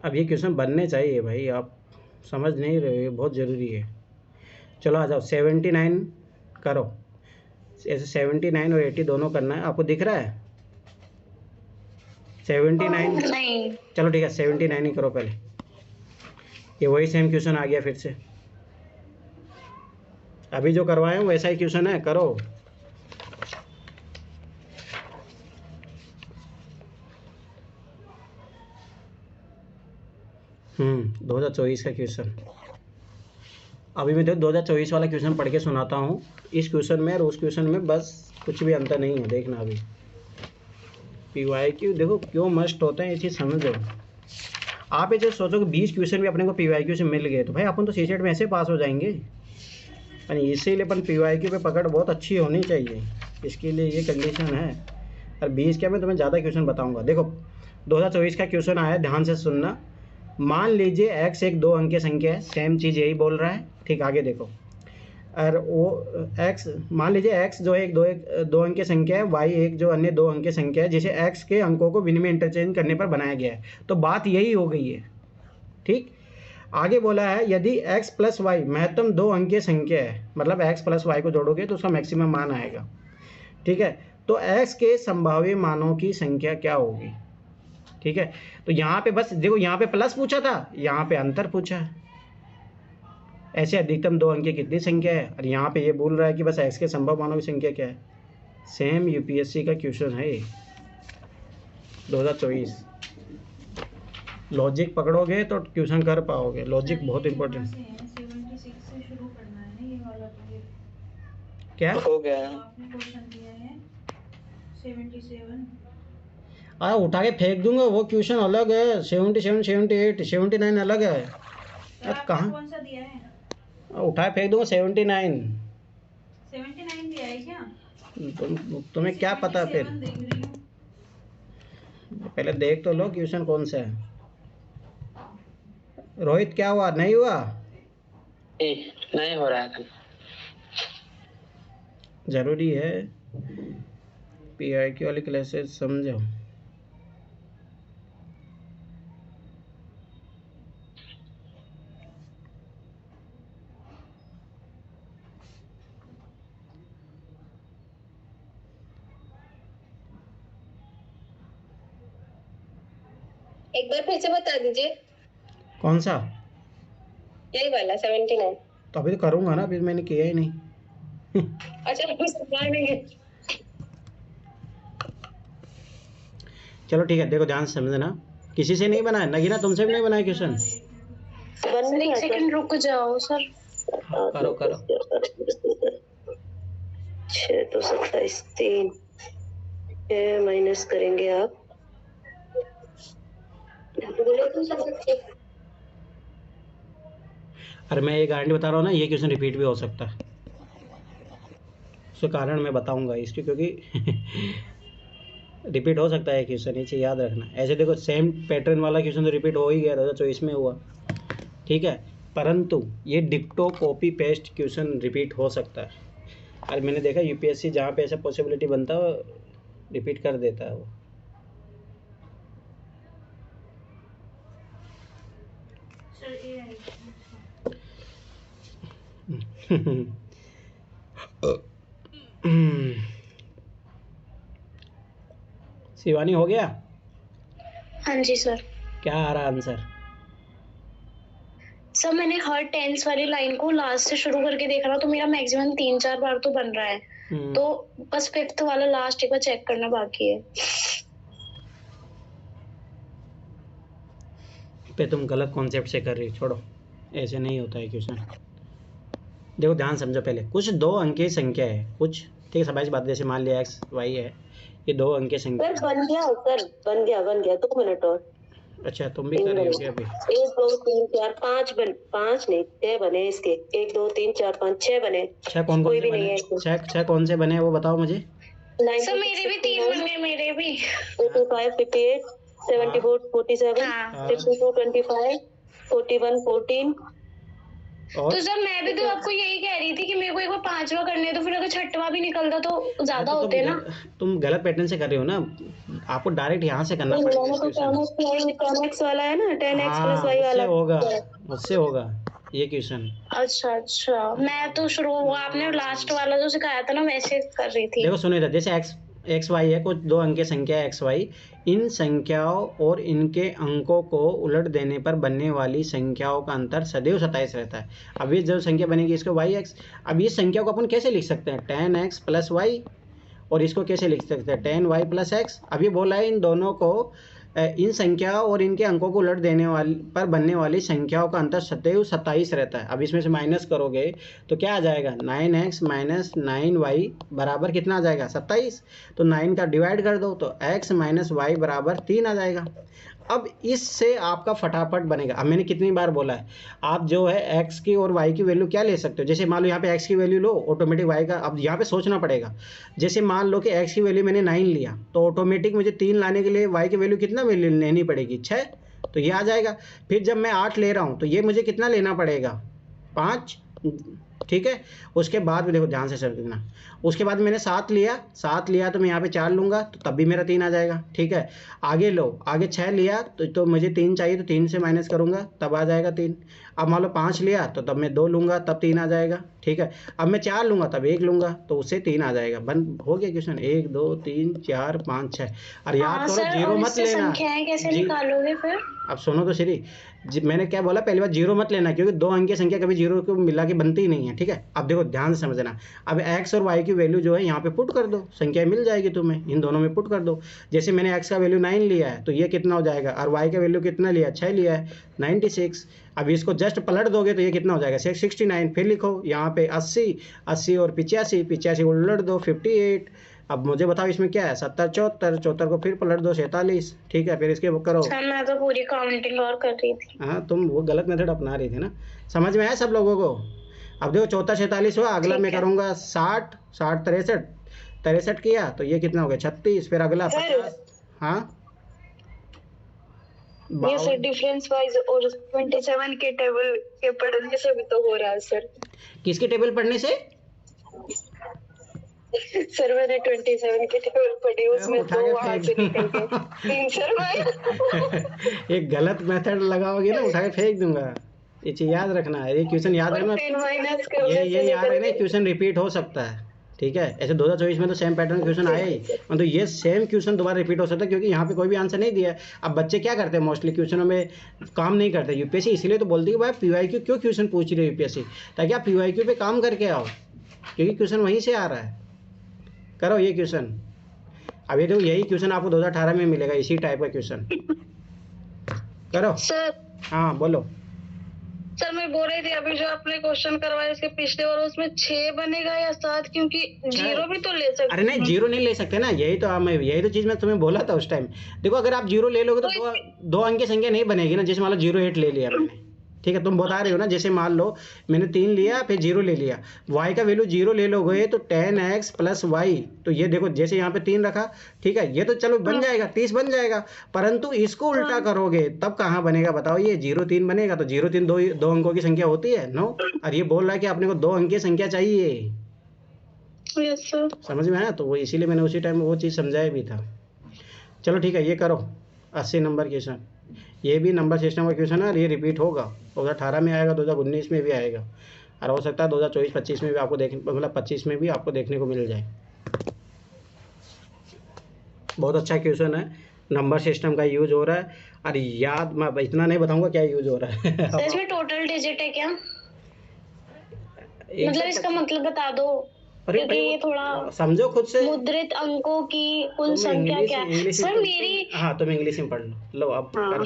अब ये क्वेश्चन बनने चाहिए भाई, आप समझ नहीं रहे हो, ये बहुत ज़रूरी है। चलो आ जाओ, 79 करो। ऐसे 79 और 80 दोनों करना है। आपको दिख रहा है 79? नहीं। चलो ठीक है, 79 ही करो पहले। ये वही सेम क्वेश्चन आ गया फिर से, अभी जो करवाए हैं वैसा ही क्वेश्चन है, करो। हम्म, 2024 का क्वेश्चन। अभी मैं 2024 वाला क्वेश्चन पढ़ के सुनाता हूँ। इस क्वेश्चन में और उस क्वेश्चन में बस कुछ भी अंतर नहीं है, देखना। अभी PYQ देखो क्यों मस्ट होते हैं, ये चीज़ समझो। आप ये जो सोचो कि 20 क्वेश्चन भी अपने को PYQ से मिल गए तो भाई अपन तो CSET में ऐसे पास हो जाएंगे। पर इसीलिए अपन PYQ पे पकड़ बहुत अच्छी होनी चाहिए, इसके लिए ये कंडीशन है। और 20 क्या, मैं तुम्हें ज़्यादा क्वेश्चन बताऊँगा। देखो 2024 का क्वेश्चन आया, ध्यान से सुनना। मान लीजिए x एक 2 अंक की संख्या है, सेम चीज़ यही बोल रहा है। ठीक, आगे देखो। और वो x, मान लीजिए x जो है एक 2 अंक की संख्या है, y एक जो अन्य 2 अंक की संख्या है जिसे x के अंकों को विनिमय इंटरचेंज करने पर बनाया गया है। तो बात यही हो गई है। ठीक, आगे बोला है यदि x प्लस वाई महत्तम 2 अंकीय संख्या है, मतलब x प्लस वाई को जोड़ोगे तो उसका मैक्सिमम मान आएगा, ठीक है। तो x के संभाव्य मानों की संख्या क्या होगी, ठीक है। तो यहाँ पे बस देखो, यहाँ पे प्लस पूछा था, यहाँ पे अंतर पूछा है। ऐसे अधिकतम 2 अंकीय कितनी संख्या है, और यहाँ पे ये बोल रहा है कि बस x के संभव मानों की संख्या क्या है। सेम यूपीएससी का क्वेश्चन है 2024। लॉजिक पकड़ोगे तो क्वेश्चन कर पाओगे, लॉजिक बहुत इंपॉर्टेंट। 76 से शुरू करना है ना ये वाला, तो ये क्या हो गया है। आपने क्वेश्चन दिया है 77। उठा के फेंक दूंगा, वो क्वेश्चन अलग है। 77, 78, 79 अलग है। सर अब आपने कहाँ कौन सा दिया है? उठा के फेंक दूंगा 79। 79 दिया है क्या? तुम्हें क्या पता फिर, 77 देख रही हूँ। पहले देख तो लो क्वेश्चन कौन सा है। रोहित क्या हुआ, नहीं हुआ? नहीं हो रहा है। जरूरी है पीआईक्यू वाली क्लासेस समझो। एक बार फिर से बता दीजिए। कौन सा? यही वाला 79। तो अभी तो करूंगा ना, अभी मैंने किया ही नहीं। अच्छा नहीं है। चलो ठीक है, देखो ध्यान से समझना, किसी से नहीं बनाया, नगीना तुमसे भी नहीं बनाया क्वेश्चन। एक सेकंड रुक जाओ सर। करो करो। 6 तो 27 3 माइनस करेंगे आप। अरे मैं ये गारंटी बता रहा हूँ ना, ये क्वेश्चन रिपीट भी हो सकता है। उसका कारण मैं बताऊंगा इसके, क्योंकि रिपीट हो सकता है क्वेश्चन, ये चीज़ याद रखना। ऐसे देखो सेम पैटर्न वाला क्वेश्चन तो रिपीट हो ही गया, 2024 में हुआ, ठीक है। परंतु ये डिक्टो कॉपी पेस्ट क्वेश्चन रिपीट हो सकता है। और मैंने देखा यूपीएससी जहाँ पे ऐसा पॉसिबिलिटी बनता है रिपीट कर देता है वो। सर ये है। शिवानी हो गया? हाँ जी सर। क्या आ रहा आंसर? सर मैंने हर टेंस वाली लाइन को लास्ट से शुरू करके देख रहा, तो मेरा मैक्सिमम 3-4 बार तो बन रहा है। तो बस 5th वाला लास्ट एक बार चेक करना बाकी है। पे तुम गलत कॉन्सेप्ट से कर रही हो, छोड़ो, ऐसे नहीं होता है क्वेश्चन। देखो ध्यान समझो, पहले कुछ 2 अंकीय संख्या है, कुछ ठीक है, सबाइस बात, जैसे मान लिया एक्स वाई है, ये 2 अंकीय संख्या। सर बन गया 2 मिनट और। अच्छा तुम भी कर रही हो क्या अभी? 1 2 3 4 5 5 नहीं 6 बने इसके। 1 2 3 4 5 6 बने। 6 कौन कोई कौन से भी नहीं बने? है। 6 कौन से बने वो बताओ मुझे। सर मेरे भी 3 बन गए, मेरे भी। 55 58 74 47 52 25 41 14। और तो सर मैं भी तो आपको यही कह रही थी कि मेरे को एक बार 5वां करने, तो फिर अगर 6वां भी निकलता तो ज्यादा तो होते ना। तुम गलत पैटर्न से कर रहे हो ना, आपको डायरेक्ट यहाँ से करना पड़ेगा तो 10x वाला है ना, 10x प्लस y उससे वाला होगा, उससे होगा ये क्वेश्चन। अच्छा मैं तो शुरू आपने लास्ट वाला जो सिखाया था ना वैसे कर रही थी। देखो सुनो इधर, जैसे एक्स वाई है, कुछ 2 अंकीय संख्या है एक्स वाई, इन संख्याओं और इनके अंकों को उलट देने पर बनने वाली संख्याओं का अंतर सदैव 27 रहता है। अब ये जो संख्या बनेगी इसको वाई एक्स। अब इस संख्या को अपन कैसे लिख सकते हैं? 10x plus Y. और इसको कैसे लिख सकते हैं? 10y plus x. अब ये बोला है इन दोनों को, इन संख्याओं और इनके अंकों को उलट देने वाली पर बनने वाली संख्याओं का अंतर सदैव 27 रहता है। अब इसमें से माइनस करोगे तो क्या आ जाएगा? 9x माइनस 9y बराबर कितना आ जाएगा? 27। तो 9 का डिवाइड कर दो तो x माइनस वाई बराबर 3 आ जाएगा। अब इससे आपका फटाफट बनेगा। अब मैंने कितनी बार बोला है, आप जो है x की और y की वैल्यू क्या ले सकते हो? जैसे मान लो यहाँ पे x की वैल्यू लो, ऑटोमेटिक y का, अब यहाँ पे सोचना पड़ेगा। जैसे मान लो कि x की वैल्यू मैंने 9 लिया, तो ऑटोमेटिक मुझे 3 लाने के लिए y की वैल्यू कितना लेनी पड़ेगी? 6। तो ये आ जाएगा। फिर जब मैं 8 ले रहा हूँ तो ये मुझे कितना लेना पड़ेगा? 5। ठीक है। उसके बाद में देखो ध्यान से समझना, उसके बाद मैंने 7 लिया तो मैं यहाँ पे 4 लूँगा तो तब भी मेरा 3 आ जाएगा, ठीक है। आगे लो, आगे 6 लिया तो मुझे 3 चाहिए तो 3 से माइनस करूँगा तब आ जाएगा 3। अब मान लो 5 लिया तो तब मैं 2 लूँगा तब 3 आ जाएगा, ठीक है। अब मैं 4 लूँगा तब 1 लूँगा तो उससे 3 आ जाएगा। बन हो गया क्वेश्चन। 1 2 3 4 5 6। और याद करो जीरो मत लेना। संख्याएं कैसे जी निकालोगे फिर? अब सुनो तो श्री जी, मैंने क्या बोला पहली बार जीरो मत लेना, क्योंकि 2 अंक की संख्या कभी जीरो को मिला के बनती ही नहीं है, ठीक है। अब देखो ध्यान से समझना, अब x और y की वैल्यू जो है यहाँ पे पुट कर दो, संख्या मिल जाएगी तुम्हें, इन दोनों में पुट कर दो। जैसे मैंने x का वैल्यू 9 लिया है तो ये कितना हो जाएगा, और y का वैल्यू कितना लिया, 6 लिया है, 96। अब इसको जस्ट पलट दोगे तो ये कितना हो जाएगा, 69। फिर लिखो यहाँ पे 80 और 85 को उलट दो 58। अब मुझे बताओ इसमें क्या है, 70 74 को फिर पलट दो 47, ठीक है। फिर इसके वो करो। मैं तो पूरी काउंटिंग और कर रही थी। हाँ तुम वो गलत मेथड अपना रही थी ना, समझ में आया सब लोगों को। अब देखो 74 46 हुआ, अगला मैं करूँगा 60 63 किया तो ये कितना हो गया 36। फिर अगला 50। हाँ ये सर डिफरेंस वाइज और 27 के टेबल के पढ़ने से भी तो हो रहा है सर। किसके टेबल पढ़ने से? सर मैंने 27 के टेबल पढ़ी, उसमें उठा 2 के वहां से फेंक निकल गए 3 सर भाई। एक गलत मेथड लगाओगे ना उठा के फेंक दूंगा। ये चीज याद रखना है, ये क्वेश्चन याद रखना, 10 माइनस ये याद रखना, क्वेश्चन रिपीट हो सकता है, ठीक है। ऐसे 2024 में तो सेम पैटर्न क्वेश्चन आए ही, मतलब तो ये सेम क्वेश्चन दोबारा रिपीट हो सकता है, क्योंकि यहाँ पे कोई भी आंसर नहीं दिया है। अब बच्चे क्या करते हैं, मोस्टली क्वेश्चनों में काम नहीं करते यूपीएससी, इसलिए तो बोलती है भाई पीवाईक्यू क्यों क्वेश्चन पूछ रही है यूपीएससी, ताकि आप पीवाईक्यू पे काम करके आओ, क्योंकि क्वेश्चन वहीं से आ रहा है। करो ये क्वेश्चन। अब ये देखो यही क्वेश्चन आपको 2018 में मिलेगा, इसी टाइप का क्वेश्चन करो। सर हाँ बोलो। सर मैं बोल रही थी अभी जो आपने क्वेश्चन करवाया इसके पिछले बार, उसमें 6 बनेगा या 7, क्योंकि जीरो भी तो ले सकते। अरे नहीं जीरो नहीं ले सकते ना, यही तो चीज मैं तुम्हें बोला था उस टाइम। देखो अगर आप जीरो ले लोगे तो दो अंक की संख्या नहीं बनेगी ना। जैसे मान लो 08 ले लिया मैंने, ठीक है, तुम बता रहे हो ना, जैसे मान लो मैंने 3 लिया फिर 0 ले लिया, y का वैल्यू 0 ले लोगे तो 10x + y, तो ये देखो जैसे यहाँ पे 3 रखा, ठीक है, ये तो चलो बन जाएगा 30 बन जाएगा, परंतु इसको उल्टा करोगे तब कहाँ बनेगा बताओ, ये 0 3 बनेगा। तो 0 3 दो अंकों की संख्या होती है नो, और ये बोल रहा है कि अपने को 2 अंक की संख्या चाहिए। Yes sir. समझ में आया? तो वो इसीलिए मैंने उसी टाइम वो चीज़ समझाया भी था। चलो ठीक है, ये करो 80 नंबर क्वेश्चन, ये भी नंबर सिस्टम का क्वेश्चन है और ये रिपीट होगा, 2018 में आएगा, 2019 में भी आएगा, और हो सकता है 2024-25 में भी आपको मतलब 25 में भी आपको देखने को मिल जाए। बहुत अच्छा क्वेश्चन है, नंबर सिस्टम का यूज हो रहा है, और याद मैं इतना नहीं बताऊंगा क्या यूज हो रहा है। सर इसमें टोटल डिजिट है क्या, मतलब इसका मतलब बता दो, क्योंकि ये थोड़ा समझो खुद से। मुद्रित अंकों की कुल संख्या क्या है सर मेरी? हाँ तुम इंग्लिश में पढ़ लो अब करो।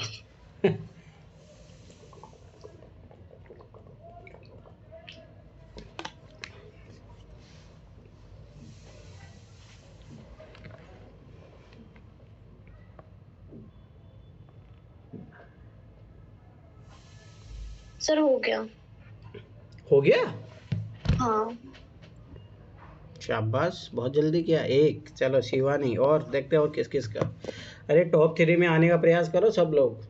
सर हो गया। हो गया? हाँ शाबाश, बहुत जल्दी किया। एक चलो शिवानी, और देखते हैं और किस किस का। अरे टॉप 3 में आने का प्रयास करो सब लोग।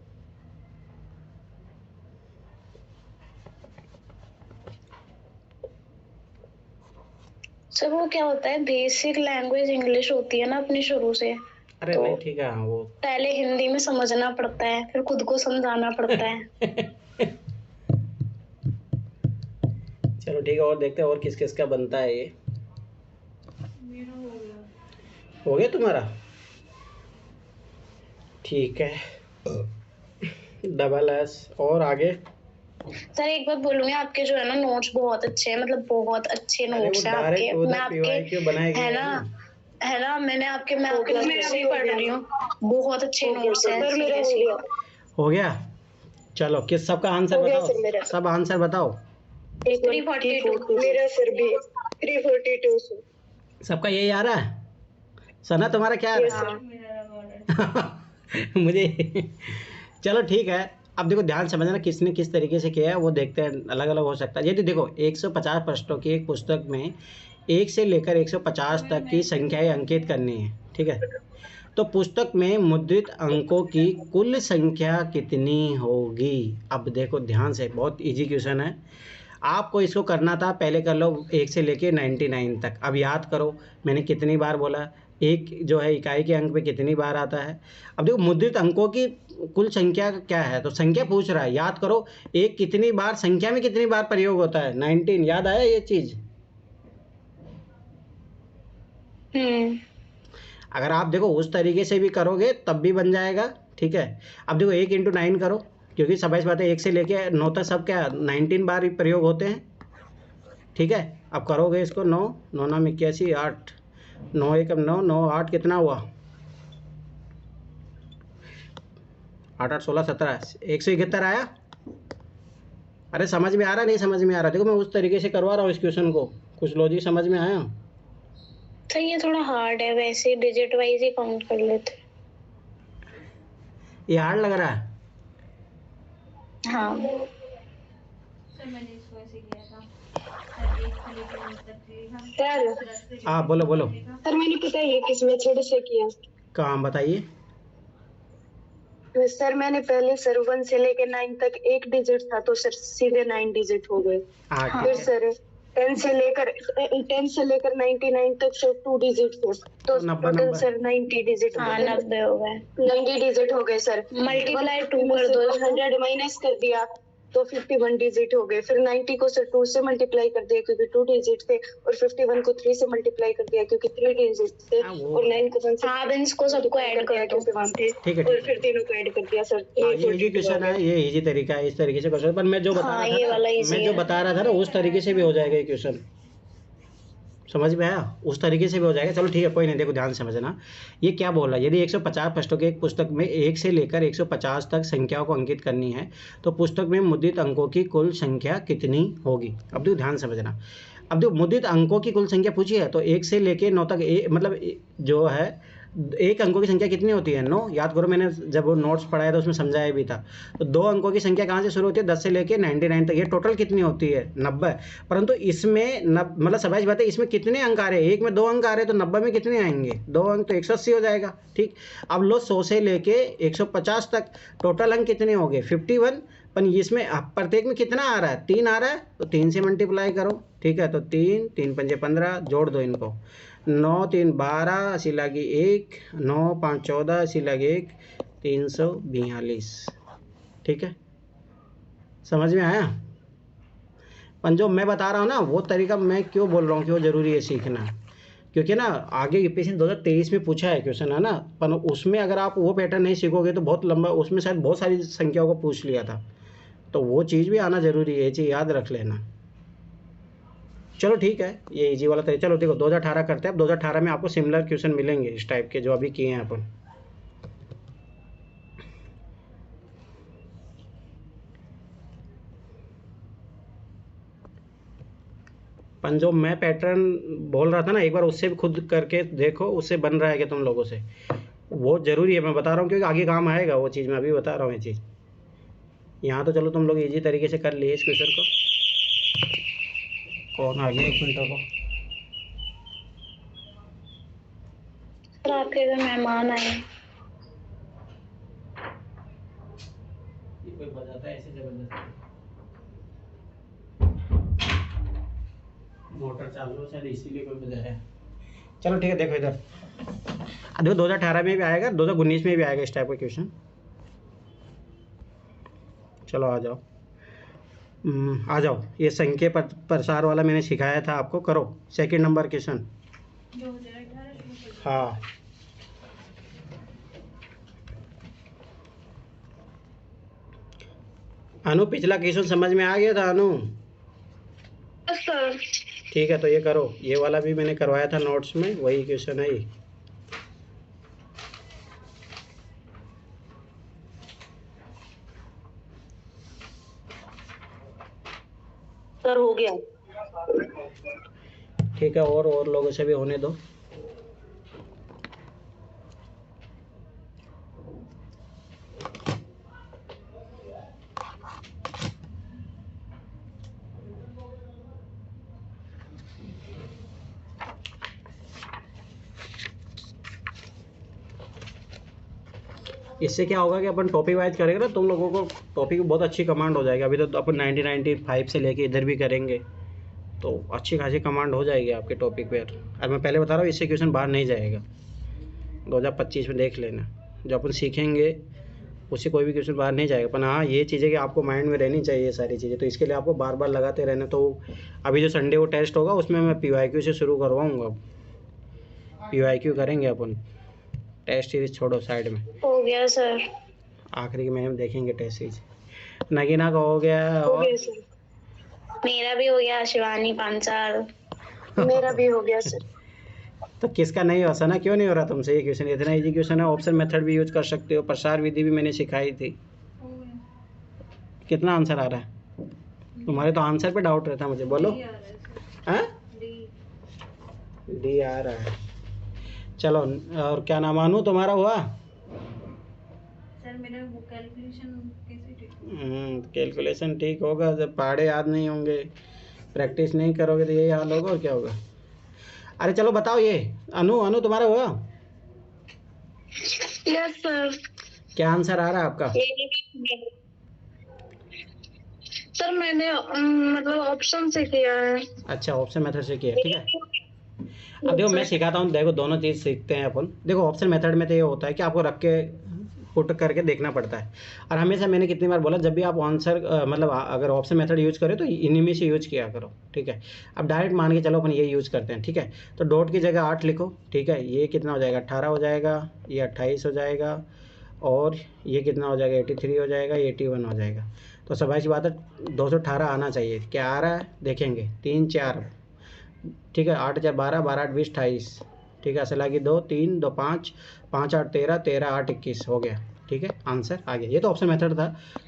सर वो क्या होता है, बेसिक लैंग्वेज इंग्लिश होती है ना अपनी शुरू से, अरे तो नहीं ठीक है, हाँ वो पहले हिंदी में समझना पड़ता है, फिर खुद को समझाना पड़ता है। चलो ठीक है, और देखते हैं और किस किस का बनता है ये। मेरा हो गया। हो गया तुम्हारा? ठीक है, डबल S और आगे। सर एक बात बोलूंगी, आपके जो है ना नोट्स बहुत अच्छे हैं, मतलब बहुत अच्छे नोट्स हैं आपके। मैं आपके है ना मैं आपके नोट्स ही पढ़ रही हूँ, बहुत अच्छे नोट्स हैं। हो गया? चलो किस सबका आंसर बताओ, सब आंसर बताओ। 342 मेरा सर भी 342 सबका यही आ रहा है? सना तुम्हारा क्या आ रहा है? मेरा ऑर्डर मुझे चलो ठीक है। अब देखो ध्यान समझना किसने किस तरीके से किया है, वो देखते हैं, अलग अलग हो सकता है। ये तो देखो 150 प्रश्नों की एक पुस्तक में 1 से लेकर 150 तक की संख्याएं अंकित करनी है, ठीक है। तो पुस्तक में मुद्रित अंकों की कुल संख्या कितनी होगी? अब देखो ध्यान से, बहुत इजी क्वेश्चन है। आपको इसको करना था, पहले कर लो 1 से लेके 99 तक। अब याद करो मैंने कितनी बार बोला, एक जो है इकाई के अंक पे कितनी बार आता है। अब देखो मुद्रित अंकों की कुल संख्या क्या है, तो संख्या पूछ रहा है, याद करो एक कितनी बार, संख्या में कितनी बार प्रयोग होता है, 19। याद आया ये चीज़? अगर आप देखो उस तरीके से भी करोगे तब भी बन जाएगा, ठीक है। अब देखो 1 × 9 करो, क्योंकि सबाइस बात है 1 से लेके 9 तक सब क्या 19 बार ही प्रयोग होते हैं, ठीक है। अब करोगे इसको 9 9 9 81 8 9 1 9 9 8 कितना हुआ 8 8 16 17 171 आया। अरे समझ में आ रहा, नहीं समझ में आ रहा? देखो मैं उस तरीके से करवा रहा हूँ इस क्वेश्चन को, कुछ लॉजिक समझ में आया? तो ये थोड़ा हार्ड है, वैसे डिजिट वाइज ही काउंट कर लेते। ये हार्ड लग रहा है? हाँ सर मैंने इसको ऐसे किया था सर, 1 से लेकर 9 तक लिखा सर हाँ बोलो बोलो। सर मैंने पता है किस मेथड से किया। कहाँ बताइए? सर मैंने पहले सर 1 से लेके 9 तक एक डिजिट था, तो सर सीधे 9 डिजिट हो गए। हाँ फिर ठीक है। सर 10 से लेकर 99 तक सर 2 डिजिट थे, तो नब्बे टोटल नब्बे। सर 90 डिजिट हाँ 90 हो गए। 90 डिजिट हो गए सर। मल्टीप्लाई 2 कर दो इसको। 100 माइनस कर दिया तो 51 डिजिट हो गए। फिर 90 को सर 2 से मल्टीप्लाई कर दिया क्योंकि 2 डिजिट थे, और 51 को 3 से मल्टीप्लाई कर दिया क्योंकि 3 डिजिट थे, हाँ, वो- और 9 को 1 से हाँ अब इसको सबको ऐड कर दो। 51 थे, ठीक है, और ठीक है। फिर तीनों को ऐड कर दिया सर। ये इजी क्वेश्चन है, ये इजी तरीका है, इस तरीके से क्वेश्चन। पर मैं जो बता हाँ, रहा ये था वाला ना, easy मैं जो है। बता रहा था ना उस तरीके से भी हो जाएगा ये क्वेश्चन, समझ में आया? उस तरीके से भी हो जाएगा। चलो ठीक है, कोई नहीं। देखो ध्यान से समझना, ये क्या बोल रहा है। यदि 150 पृष्ठों की एक पुस्तक में 1 से लेकर 150 तक संख्याओं को अंकित करनी है, तो पुस्तक में मुद्रित अंकों की कुल संख्या कितनी होगी? अब देखो ध्यान से समझना। अब देखो मुद्रित अंकों की कुल संख्या पूछी है, तो 1 से लेकर 9 तक मतलब जो है एक अंकों की संख्या कितनी होती है? 9। याद करो मैंने जब वो नोट्स पढ़ाया था उसमें समझाया भी था। तो 2 अंकों की संख्या कहाँ से शुरू होती है? 10 से लेके 99 तक। ये टोटल कितनी होती है? 90। परंतु इसमें मतलब सबाइश बात है, इसमें कितने अंक आ रहे हैं? एक में 2 अंक आ रहे हैं, तो 90 में कितने आएंगे? 2 अंक, तो 180 हो जाएगा, ठीक। अब लो 100 से लेके 150 तक टोटल अंक कितने हो गए? 51। पर इसमें प्रत्येक में कितना आ रहा है? 3 आ रहा है, तो 3 से मल्टीप्लाई करो, ठीक है। तो 3 3 पंजे 15, जोड़ दो इनको। 9 3 12 अस्सी लागी 1, 9 5 14 अस्सी लागी 1, 342, ठीक है। समझ में आया? पर जो मैं बता रहा हूँ ना वो तरीका मैं क्यों बोल रहा हूँ कि वो ज़रूरी है सीखना, क्योंकि ना आगे यूपीएससी 2023 में पूछा है क्वेश्चन, है ना। पर उसमें अगर आप वो पैटर्न नहीं सीखोगे तो बहुत लंबा, उसमें शायद बहुत सारी संख्याओं को पूछ लिया था, तो वो चीज़ भी आना ज़रूरी है, ये चीज़ याद रख लेना। चलो ठीक है, ये इजी वाला तरीका। चलो देखो 2018 करते हैं। अब 2018 में आपको सिमिलर क्वेश्चन मिलेंगे इस टाइप के जो अभी किए हैं अपन। जो मैं पैटर्न बोल रहा था ना, एक बार उससे भी खुद करके देखो, उससे बन रहा है क्या तुम लोगों से? वो ज़रूरी है, मैं बता रहा हूँ, क्योंकि आगे काम आएगा वो चीज़। मैं अभी बता रहा हूँ ये चीज़। यहाँ तो चलो तुम लोग इजी तरीके से कर लिए इस क्वेश्चन को। कौन आ गया? 1 मिनट को। सर आपके घर मेहमान आए। कोई बजाता है ऐसे जबरदस्ती, मोटर चालू है शायद इसीलिए कोई बजा रहा है। चलो ठीक है, देखो इधर। देखो 2018 में भी आएगा, 2019 में भी आएगा इस टाइप का क्वेश्चन। चलो आ जाओ, आ जाओ। ये संख्या प्रसार वाला मैंने सिखाया था आपको, करो। Second number question. 2018 हाँ, अनु पिछला क्वेश्चन समझ में आ गया था अनु? सर ठीक है, तो ये करो। ये वाला भी मैंने करवाया था नोट्स में, वही क्वेश्चन है ये। सर हो गया। ठीक है, और लोगों से भी होने दो। इससे क्या होगा कि अपन टॉपिक वाइज करेंगे ना, तुम लोगों को टॉपिक बहुत अच्छी कमांड हो जाएगी। अभी तो अपन 90-95 से लेके इधर भी करेंगे तो अच्छी खासी कमांड हो जाएगी आपके टॉपिक पे। और मैं पहले बता रहा हूँ, इससे क्वेश्चन बाहर नहीं जाएगा। 2025 में देख लेना, जो अपन सीखेंगे उससे कोई भी क्वेश्चन बाहर नहीं जाएगा। पर हाँ, ये चीज़ें कि आपको माइंड में रहनी चाहिए ये सारी चीज़ें, तो इसके लिए आपको बार बार लगाते रहना। तो अभी जो संडे को टेस्ट होगा उसमें मैं PYQ से शुरू करवाऊँगा। PYQ करेंगे अपन, टेस्ट सीरीज छोड़ो साइड में। हो गया सर। आखिरी में हम देखेंगे टेस्ट सीरीज। नगीना का हो गया, हो और गया सर। मेरा भी हो गया, शिवानी पांचाल। मेरा भी हो गया सर। तो किसका नहीं हो सना, क्यों नहीं हो रहा तुमसे ये क्वेश्चन? इतना इजी क्वेश्चन है। ऑप्शन मेथड भी यूज कर सकते हो, प्रसार विधि भी मैंने सिखाई थी। हो गया। कितना आंसर आ रहा है तुम्हारे? तो आंसर पे डाउट रहता है मुझे, बोलो। डी आ रहा है सर। हाँ, डी। डी आ रहा है। चलो, और क्या नाम, अनु तुम्हारा हुआ? सर मेरा वो कैलकुलेशन कैसे ठीक होगा? कैलकुलेशन ठीक होगा जब पहाड़े याद नहीं होंगे, प्रैक्टिस नहीं करोगे तो यही हाल होगा, और क्या होगा। अरे चलो बताओ, ये अनु तुम्हारा हुआ? Yes sir. क्या आंसर आ रहा है आपका? सर मैंने मतलब ऑप्शन से किया है। अच्छा, ऑप्शन मेथड से किया, ठीक है। अब देखो मैं सिखाता हूँ, देखो दोनों चीज़ सीखते हैं अपन। देखो ऑप्शन मेथड में तो ये होता है कि आपको रख के पुट करके देखना पड़ता है। और हमेशा मैंने कितनी बार बोला, जब भी आप आंसर मतलब अगर ऑप्शन मेथड यूज करें तो इन्हीं में से यूज किया करो, ठीक है। अब डायरेक्ट मान के चलो अपन ये यूज करते हैं, ठीक है। तो डॉट की जगह 8 लिखो, ठीक है। ये कितना हो जाएगा? 18 हो जाएगा, ये 28 हो जाएगा, और ये कितना हो जाएगा? 83 हो जाएगा, ये 81 हो जाएगा। तो सभी सी बात है, 218 आना चाहिए। क्या आ रहा है देखेंगे? 3 4, ठीक है। 8 4 12, 12 8 20 28, ठीक है। असल आगे 2 3 2 5, 5 8 13, 13 8 21 हो गया, ठीक है। आंसर आ गया। ये तो ऑप्शन मेथड था,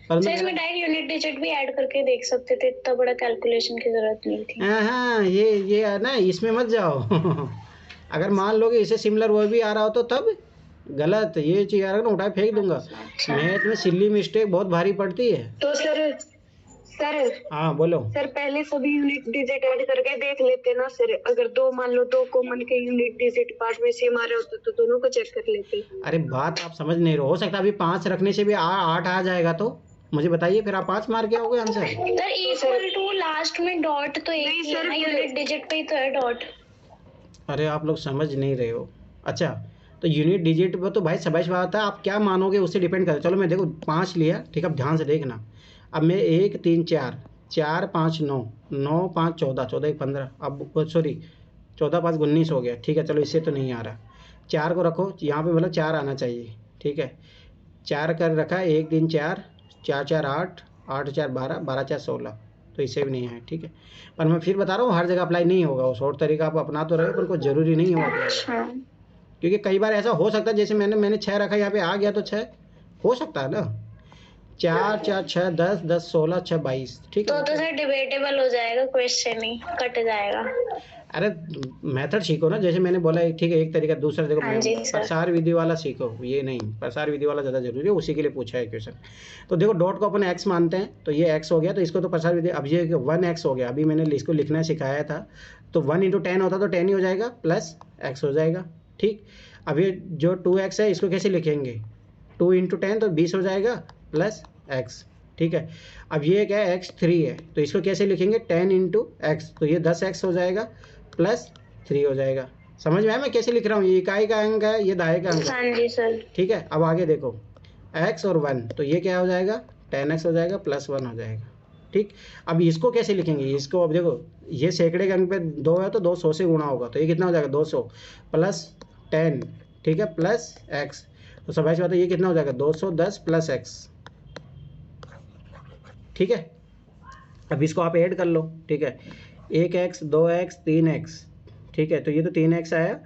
पर सर इसमें डायरेक्ट यूनिट डिजिट भी ऐड करके देख सकते थे, इतना बड़ा कैलकुलेशन की जरूरत नहीं थी। हाँ, ये है ना, इसमें मत जाओ। अगर मान लो कि इसे सिमिलर वो भी आ रहा हो तो तब गलत, ये चीज़ आ रहा है ना, उठाए फेंक दूंगा। मैथ में सिल्ली मिस्टेक बहुत भारी पड़ती है। तो सर हाँ बोलो। सर पहले सभी यूनिट डिजिट ऐड करके देख लेते ना सर। अगर दो मान लो, दो कॉमन के यूनिट डिजिट पार्ट में सेम आ रहे होते तो दोनों को चेक कर लेते। अरे बात आप समझ नहीं रहे हो सकता अभी 5 रखने से भी 8 आ जाएगा, तो मुझे बताइए फिर आप 5 मार के आओगे answer? Sir equal to last में डॉट तो एक ही है ना, यूनिट डिजिट पे ही तो है डॉट। अरे आप लोग समझ नहीं रहे हो। अच्छा, तो यूनिट डिजिट पर तो भाई सबाइश बात है, आप क्या मानोगे उससे डिपेंड करे। चलो मैं देखो 5 लिया, ठीक है। अब ध्यान से देखना, अब मैं 1 3 4, 4 5 9, 9 5 14, 14 1 15, अब सॉरी 14 5 19 हो गया, ठीक है। चलो इससे तो नहीं आ रहा, 4 को रखो यहाँ पे, मतलब 4 आना चाहिए, ठीक है। 4 कर रखा, 1 3 4, 4 4 8, 8 4 12, 12 4 16, तो इससे भी नहीं आया, ठीक है। पर मैं फिर बता रहा हूँ, हर जगह अप्लाई नहीं होगा। वो शॉर्ट तरीका आप अपना तो रहे, पर कोई ज़रूरी नहीं होगा, क्योंकि कई बार ऐसा हो सकता है जैसे मैंने 6 रखा, यहाँ पे आ गया तो 6 हो सकता है ना। 4 4 6 10 10 16 6 22, ठीक है। तो सर डिबेटेबल हो जाएगा, क्वेश्चन ही कट जाएगा। अरे मेथड सीखो ना, जैसे मैंने बोला, ठीक है। एक तरीका, दूसरा देखो, हाँ जी, सर। प्रसार विधि वाला सीखो, ये नहीं, प्रसार विधि वाला ज़्यादा जरूरी है, उसी के लिए पूछा है क्वेश्चन। तो देखो डॉट को अपन x मानते हैं, तो ये x हो गया, तो इसको तो प्रसार विधि। अब ये 1x हो गया, अभी मैंने इसको लिखना सिखाया था, तो 1 × 10 होता तो 10 ही हो जाएगा, प्लस x हो जाएगा, ठीक। अब ये जो 2x है, इसको कैसे लिखेंगे? 2 × 10 तो 20 हो जाएगा, प्लस x, ठीक है। अब ये क्या है? x3 है, तो इसको कैसे लिखेंगे? 10 × x, तो ये 10x हो जाएगा, प्लस 3 हो जाएगा। समझ में आया मैं कैसे लिख रहा हूँ? ये इकाई का अंक है, ये दहाई का अंक है, हाँ जी सर। ठीक है। अब आगे देखो, x और 1, तो ये क्या हो जाएगा? 10x हो जाएगा, प्लस 1 हो जाएगा, ठीक। अब इसको कैसे लिखेंगे? इसको अब देखो, ये सैकड़े के अंक पे 2 है, तो 200 से गुणा होगा, तो ये कितना हो जाएगा? 200 प्लस 10, ठीक है, प्लस x, तो सब ऐसी बात है, ये कितना हो जाएगा? 210 प्लस x, ठीक है। अब इसको आप ऐड कर लो, ठीक है। 1x 2x 3x, ठीक है। तो ये तो 3x आया,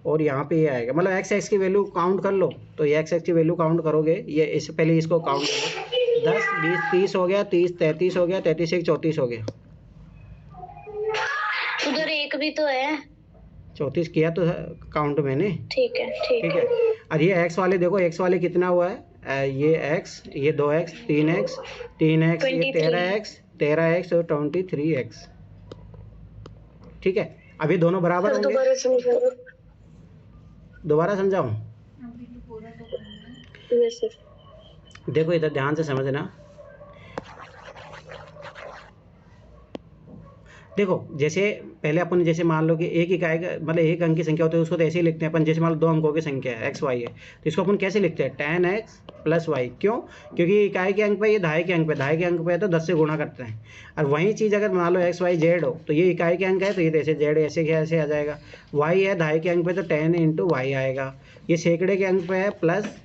और यहाँ पे ये आएगा, मतलब x की वैल्यू काउंट कर लो। तो ये x की वैल्यू काउंट करोगे, ये इससे पहले इसको काउंट करो। 10 20 30 हो गया, 30 33 हो गया, 33 1 34 हो गया। उधर एक भी तो है। 34 किया तो काउंट मैंने, ठीक है, ठीक है। और ये x वाले देखो, x वाले कितना हुआ है? ये x, ये 2x 3x 3x, ये 13x और 23x, ठीक है। अभी दोनों बराबर होंगे। दोबारा समझाऊं? अभी तो पूरा तो करना है। Yes sir. देखो इधर ध्यान से समझना। देखो जैसे पहले अपन जैसे मान लो कि एक इकाई का मतलब एक अंक की संख्या होती है उसको तो ऐसे ही लिखते हैं अपन। जैसे मान लो 2 अंकों की संख्या है एक्स वाई है तो इसको अपन कैसे लिखते हैं tan x प्लस वाई। क्यों? क्योंकि इकाई के अंक पे ये दहाई के अंक पे, दहाई के अंक पे है तो 10 से गुणा करते हैं। और वही चीज़ अगर मान लो एक्स वाई जेड हो तो ये इकाई के अंक है तो ये ऐसे जेड ऐसे क्या ऐसे आ जाएगा। वाई है दहाई के अंक पे तो 10 इंटू वाई आएगा। ये सैकड़े के अंक पे है प्लस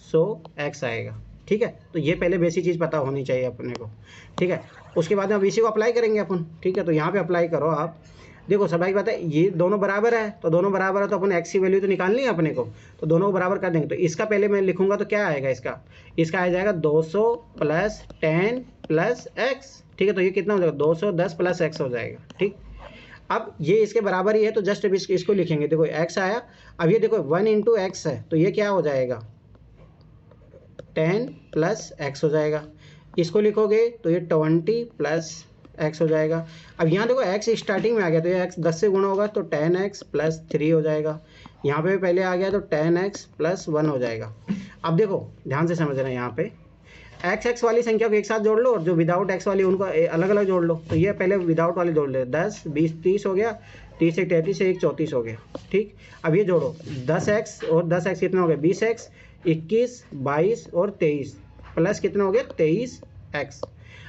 100 एक्स आएगा। ठीक है, तो ये पहले बेसिक चीज़ पता होनी चाहिए अपने को। ठीक है, उसके बाद में अब इसी को अप्लाई करेंगे अपन। ठीक है, तो यहाँ पे अप्लाई करो आप। देखो स्वाभाविक बात है ये दोनों बराबर है तो दोनों बराबर है तो अपन एक्स की वैल्यू तो निकालनी है अपने को, तो दोनों को बराबर कर देंगे। तो इसका पहले मैं लिखूंगा तो क्या आएगा इसका आ जाएगा 200 प्लस 10 प्लस एक्स। ठीक है, तो ये कितना हो जाएगा 210 प्लस एक्स हो जाएगा। ठीक, अब ये इसके बराबर ही है तो जस्ट अब इसको लिखेंगे। देखो एक्स आया, अब ये देखो 1 इंटू एक्स है तो ये क्या हो जाएगा 10 प्लस एक्स हो जाएगा। इसको लिखोगे तो ये 20 प्लस एक्स हो जाएगा। अब यहाँ देखो एक्स स्टार्टिंग में आ गया तो ये एक्स 10 से गुणा होगा तो 10x प्लस 3 हो जाएगा। यहाँ पे पहले आ गया तो 10x प्लस 1 हो जाएगा। अब देखो ध्यान से समझना, यहाँ पे एक्स वाली संख्या को एक साथ जोड़ लो और जो विदाउट एक्स वाली उनको अलग अलग जोड़ लो। तो ये पहले विदाउट वाले जोड़ ले, 10 20 30 हो गया, 30 एक 33 से 1 34 हो गया। ठीक, अब ये जोड़ो 10x और 10x कितना हो गया 20x, 21 22 और 23 प्लस कितना हो गया 23x।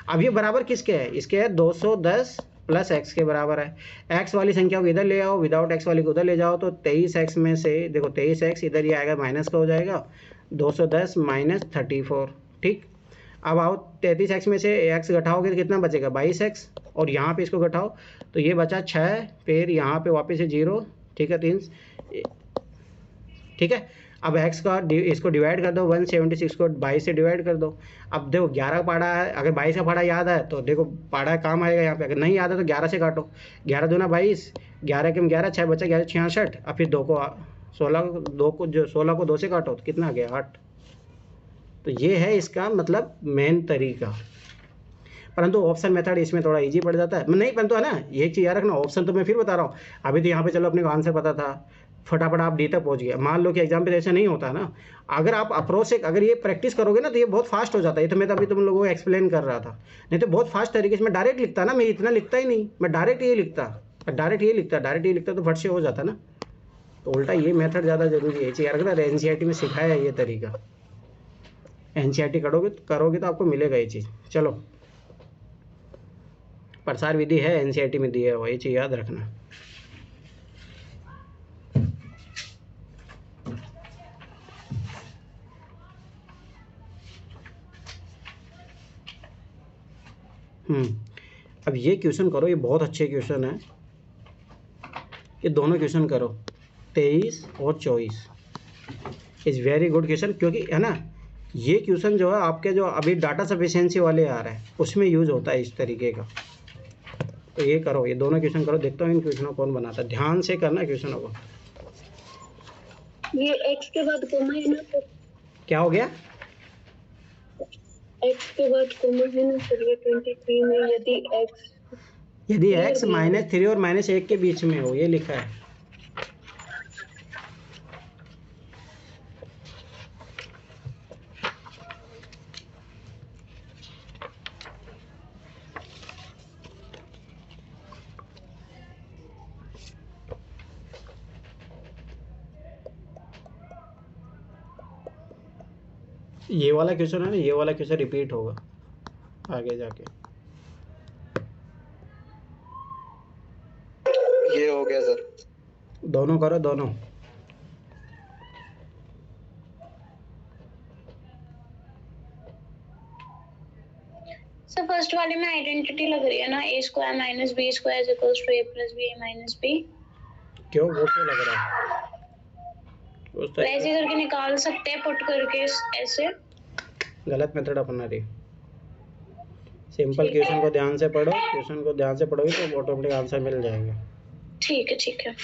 अब ये बराबर किसके है, इसके है 210 प्लस एक्स के बराबर है। एक्स वाली संख्या को इधर ले आओ, विदाउट एक्स वाली को उधर ले जाओ तो 23x में से देखो 23x इधर ही आएगा माइनस का हो जाएगा 210 माइनस 34। ठीक, अब आओ 33x में से x घटाओगे तो कितना बचेगा 22x और यहाँ पे इसको घटाओ तो ये बचा 6, फिर यहाँ पे वापस से 0। ठीक है 3। ठीक है, अब x का इसको डिवाइड कर दो 176 को 22 से डिवाइड कर दो। अब देखो 11 पाड़ा है, अगर 22 का पाड़ा याद है तो देखो पाड़ा काम आएगा यहाँ पे, अगर नहीं याद है तो 11 से काटो। 11 दूना 22, 11 के 11 6 बचा 11 66। अब फिर 2 को 16 को 2 से काटो तो कितना आ गया 8। तो ये है इसका मतलब मेन तरीका। परंतु ऑप्शन मेथड इसमें थोड़ा इजी पड़ जाता है नहीं, परंतु है ना ये चीज़ याद रखना, ऑप्शन तो मैं फिर बता रहा हूँ। अभी तो यहाँ पे चलो अपने को आंसर पता था, फटाफट आप डी तक पहुँच गया। मान लो कि एग्जाम पे ऐसा नहीं होता ना, अगर आप अप्रोच से अगर ये प्रैक्टिस करोगे ना तो ये बहुत फास्ट हो जाता है। ये तो मैं अभी तुम लोगों को एक्सप्लेन कर रहा था, नहीं तो बहुत फास्ट तरीके से मैं डायरेक्ट लिखता ना, मैं इतना लिखता ही नहीं, मैं डायरेक्ट ये लिखता तो फट से हो जाता ना। तो उल्टा ये मेथड ज़्यादा जरूरी है। चीज़ अगर NCERT में सिखाया है ये तरीका, NCERT करोगे तो आपको मिलेगा ये चीज़। चलो प्रसार विधि है NCERT में दिया हुआ, ये चीज़ याद रखना। अब ये क्वेश्चन करो, ये बहुत अच्छे क्वेश्चन है। ये दोनों क्वेश्चन करो 23 और 24 इज़ वेरी गुड क्वेश्चन, क्योंकि है ना ये क्वेश्चन जो है आपके जो अभी डाटा सफिशिएंसी वाले आ रहे हैं उसमें यूज़ होता है इस तरीके का। तो ये करो, ये दोनों क्वेश्चन करो, देखता हूँ इन क्वेश्चनों कौन बनाता है। ध्यान से करना क्वेश्चनों को। ये x के बाद कोमा है ना सर? क्या हो गया? x के बाद कोमा है ना सर? ये 23 में यदि x -3 और -1 के बीच में हो, ये लिखा है। ये वाला क्वेश्चन है ना, ये वाला क्वेश्चन रिपीट होगा आगे जाके। ये हो गया सर। दोनों करो दोनों। सर फर्स्ट वाले में आइडेंटिटी लग रही है ना, a square minus B square equals to a plus B minus B. क्यों, वो क्यों लग रहा है? वैसे करके निकाल सकते हैं पुट करके ऐसे। गलत मेथड अपना रही। सिंपल क्वेश्चन को ध्यान से पढ़ो, क्वेश्चन को ध्यान से पढ़ोगे तो ऑटोमेटिक आंसर मिल जाएगा। ठीक है ठीक है।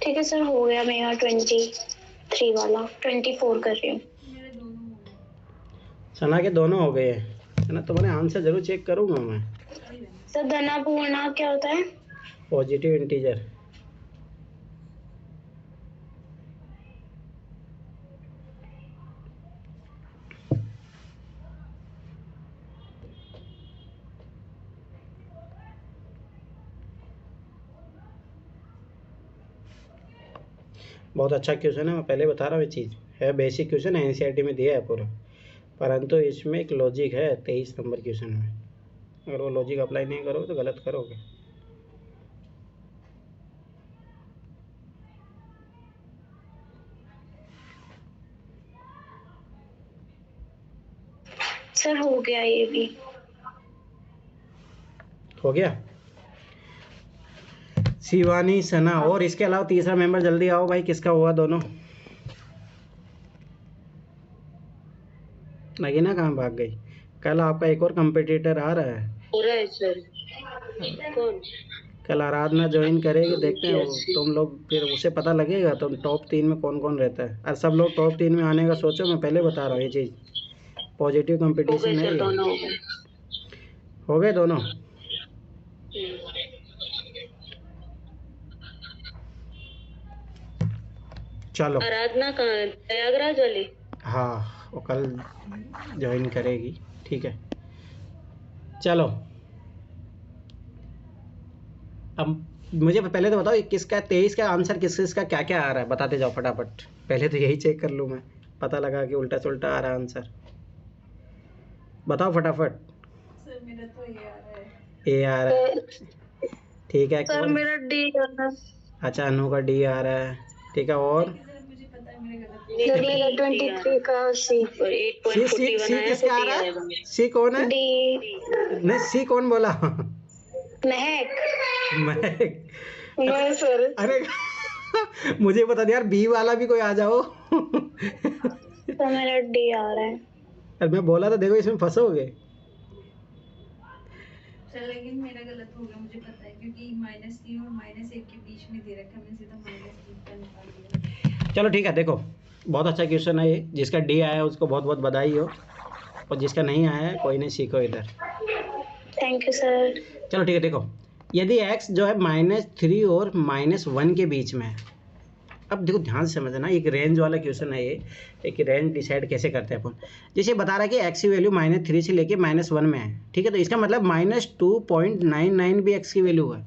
ठीक है सर, हो गया मेरा 23 वाला, 24 कर रही हूँ। मेरे दोनों हो गए। सना के दोनों हो गए हैं, है ना? तुम्हारे आंसर जरूर चेक करूँगा मैं। सर धनापूर्णा क्या होता है? Positive integer. बहुत अच्छा क्वेश्चन है, मैं पहले बता रहा हूँ। ये चीज़ है बेसिक क्वेश्चन है, एनसीईआरटी में दिया है पूरा, परंतु इसमें एक लॉजिक है 23 नंबर क्वेश्चन में। अगर वो लॉजिक अप्लाई नहीं करोगे तो गलत करोगे। सर हो गया ये भी। हो गया शिवानी, सना और इसके अलावा तीसरा मेंबर जल्दी आओ भाई। किसका हुआ दोनों? नगीना कहाँ भाग गई? कल आपका एक और कंपटीटर आ रहा है। हो रहा है सर। कौन? कल आराधना ज्वाइन करेगी, देखते हैं तुम लोग, फिर उसे पता लगेगा तुम टॉप 3 में कौन कौन रहता है। और सब लोग टॉप 3 में आने का सोचो, मैं पहले बता रहा हूँ ये चीज़, पॉजिटिव कंपटीशन है। हो गए दोनों। चलो आराधना कहाँ है? प्रयागराज वाली? हाँ, वो कल ज्वाइन करेगी, ठीक है। चलो अब मुझे पहले तो बताओ किसका 23 का आंसर किसका क्या क्या आ रहा है, बताते जाओ फटाफट। पहले तो यही चेक कर लूँ मैं, पता लगा कि उल्टा सुल्टा आ रहा है आंसर। बताओ फटाफट। सर मेरा तो ये आ रहा है। ए आ रहा है, ठीक है। सर मेरा डी करना। अच्छा, अनु का डी आ रहा है, ठीक है। और सर मुझे पता है मेरे गलत सर मेरा 23 का सी और सी 8.41 आया। किसका आ रहा है? सी कौन है? डी। नहीं, सी कौन बोला? महक। महक। मैं सर। अरे मुझे बता दे यार, बी वाला भी कोई आ जाओ। तो मेरा डी आ रहा है। अरे मैं बोला था देखो इसमें फंसोगे। सर लेकिन मेरा गलत हो गया, मुझे पता है, क्योंकि -3 और -1 के बीच में दे रखा है, मैंने सीधा -3 का निकाल दिया। चलो ठीक है, देखो बहुत अच्छा क्वेश्चन है ये। जिसका डी आया है उसको बहुत बहुत बधाई हो, और जिसका नहीं आया है कोई नहीं, सीखो इधर। Thank you sir. चलो ठीक है, देखो यदि x जो है -3 और -1 के बीच में है। अब देखो ध्यान से समझना, एक रेंज वाला क्वेश्चन है ये। एक रेंज डिसाइड कैसे करते हैं अपन। जैसे बता रहा है कि x की वैल्यू -3 से लेके -1 में है, ठीक है। तो इसका मतलब -2.99 भी x की वैल्यू है।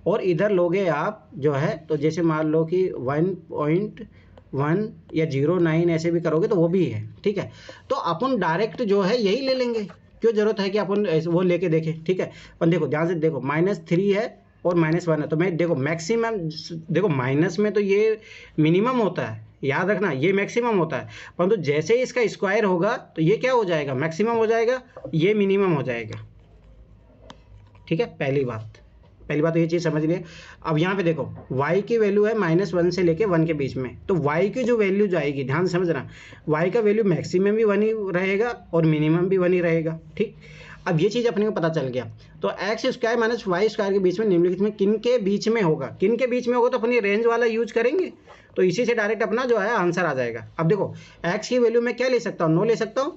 और इधर लोगे आप जो है, तो जैसे मान लो कि 1.1 या 0.9 ऐसे भी करोगे तो वो भी है, ठीक है। तो अपन डायरेक्ट जो है यही ले लेंगे, क्यों जरूरत है कि अपन वो लेके देखें, ठीक है। अपन देखो ध्यान से देखो, -3 है और -1 है, तो मैं देखो मैक्सिमम, देखो माइनस में तो ये मिनिमम होता है, याद रखना ये मैक्सिमम होता है। परंतु जैसे ही इसका स्क्वायर होगा तो ये क्या हो जाएगा, मैक्सिमम हो जाएगा, ये मिनिमम हो जाएगा, ठीक है। पहली बात तो ये चीज़ समझ लिए। अब यहाँ पे देखो y की वैल्यू है -1 से लेके 1 के बीच में, तो y की जो वैल्यू जो आएगी, ध्यान से समझना, y का वैल्यू मैक्सिमम भी 1 ही रहेगा और मिनिमम भी 1 ही रहेगा, ठीक। अब ये चीज़ अपने को पता चल गया। तो x² - y² के बीच में निम्नलिखित में किन के बीच में होगा, किन के बीच में होगा, तो अपनी रेंज वाला यूज करेंगे, तो इसी से डायरेक्ट अपना जो है आंसर आ जाएगा। अब देखो x की वैल्यू मैं क्या ले सकता हूँ, 9 ले सकता हूँ,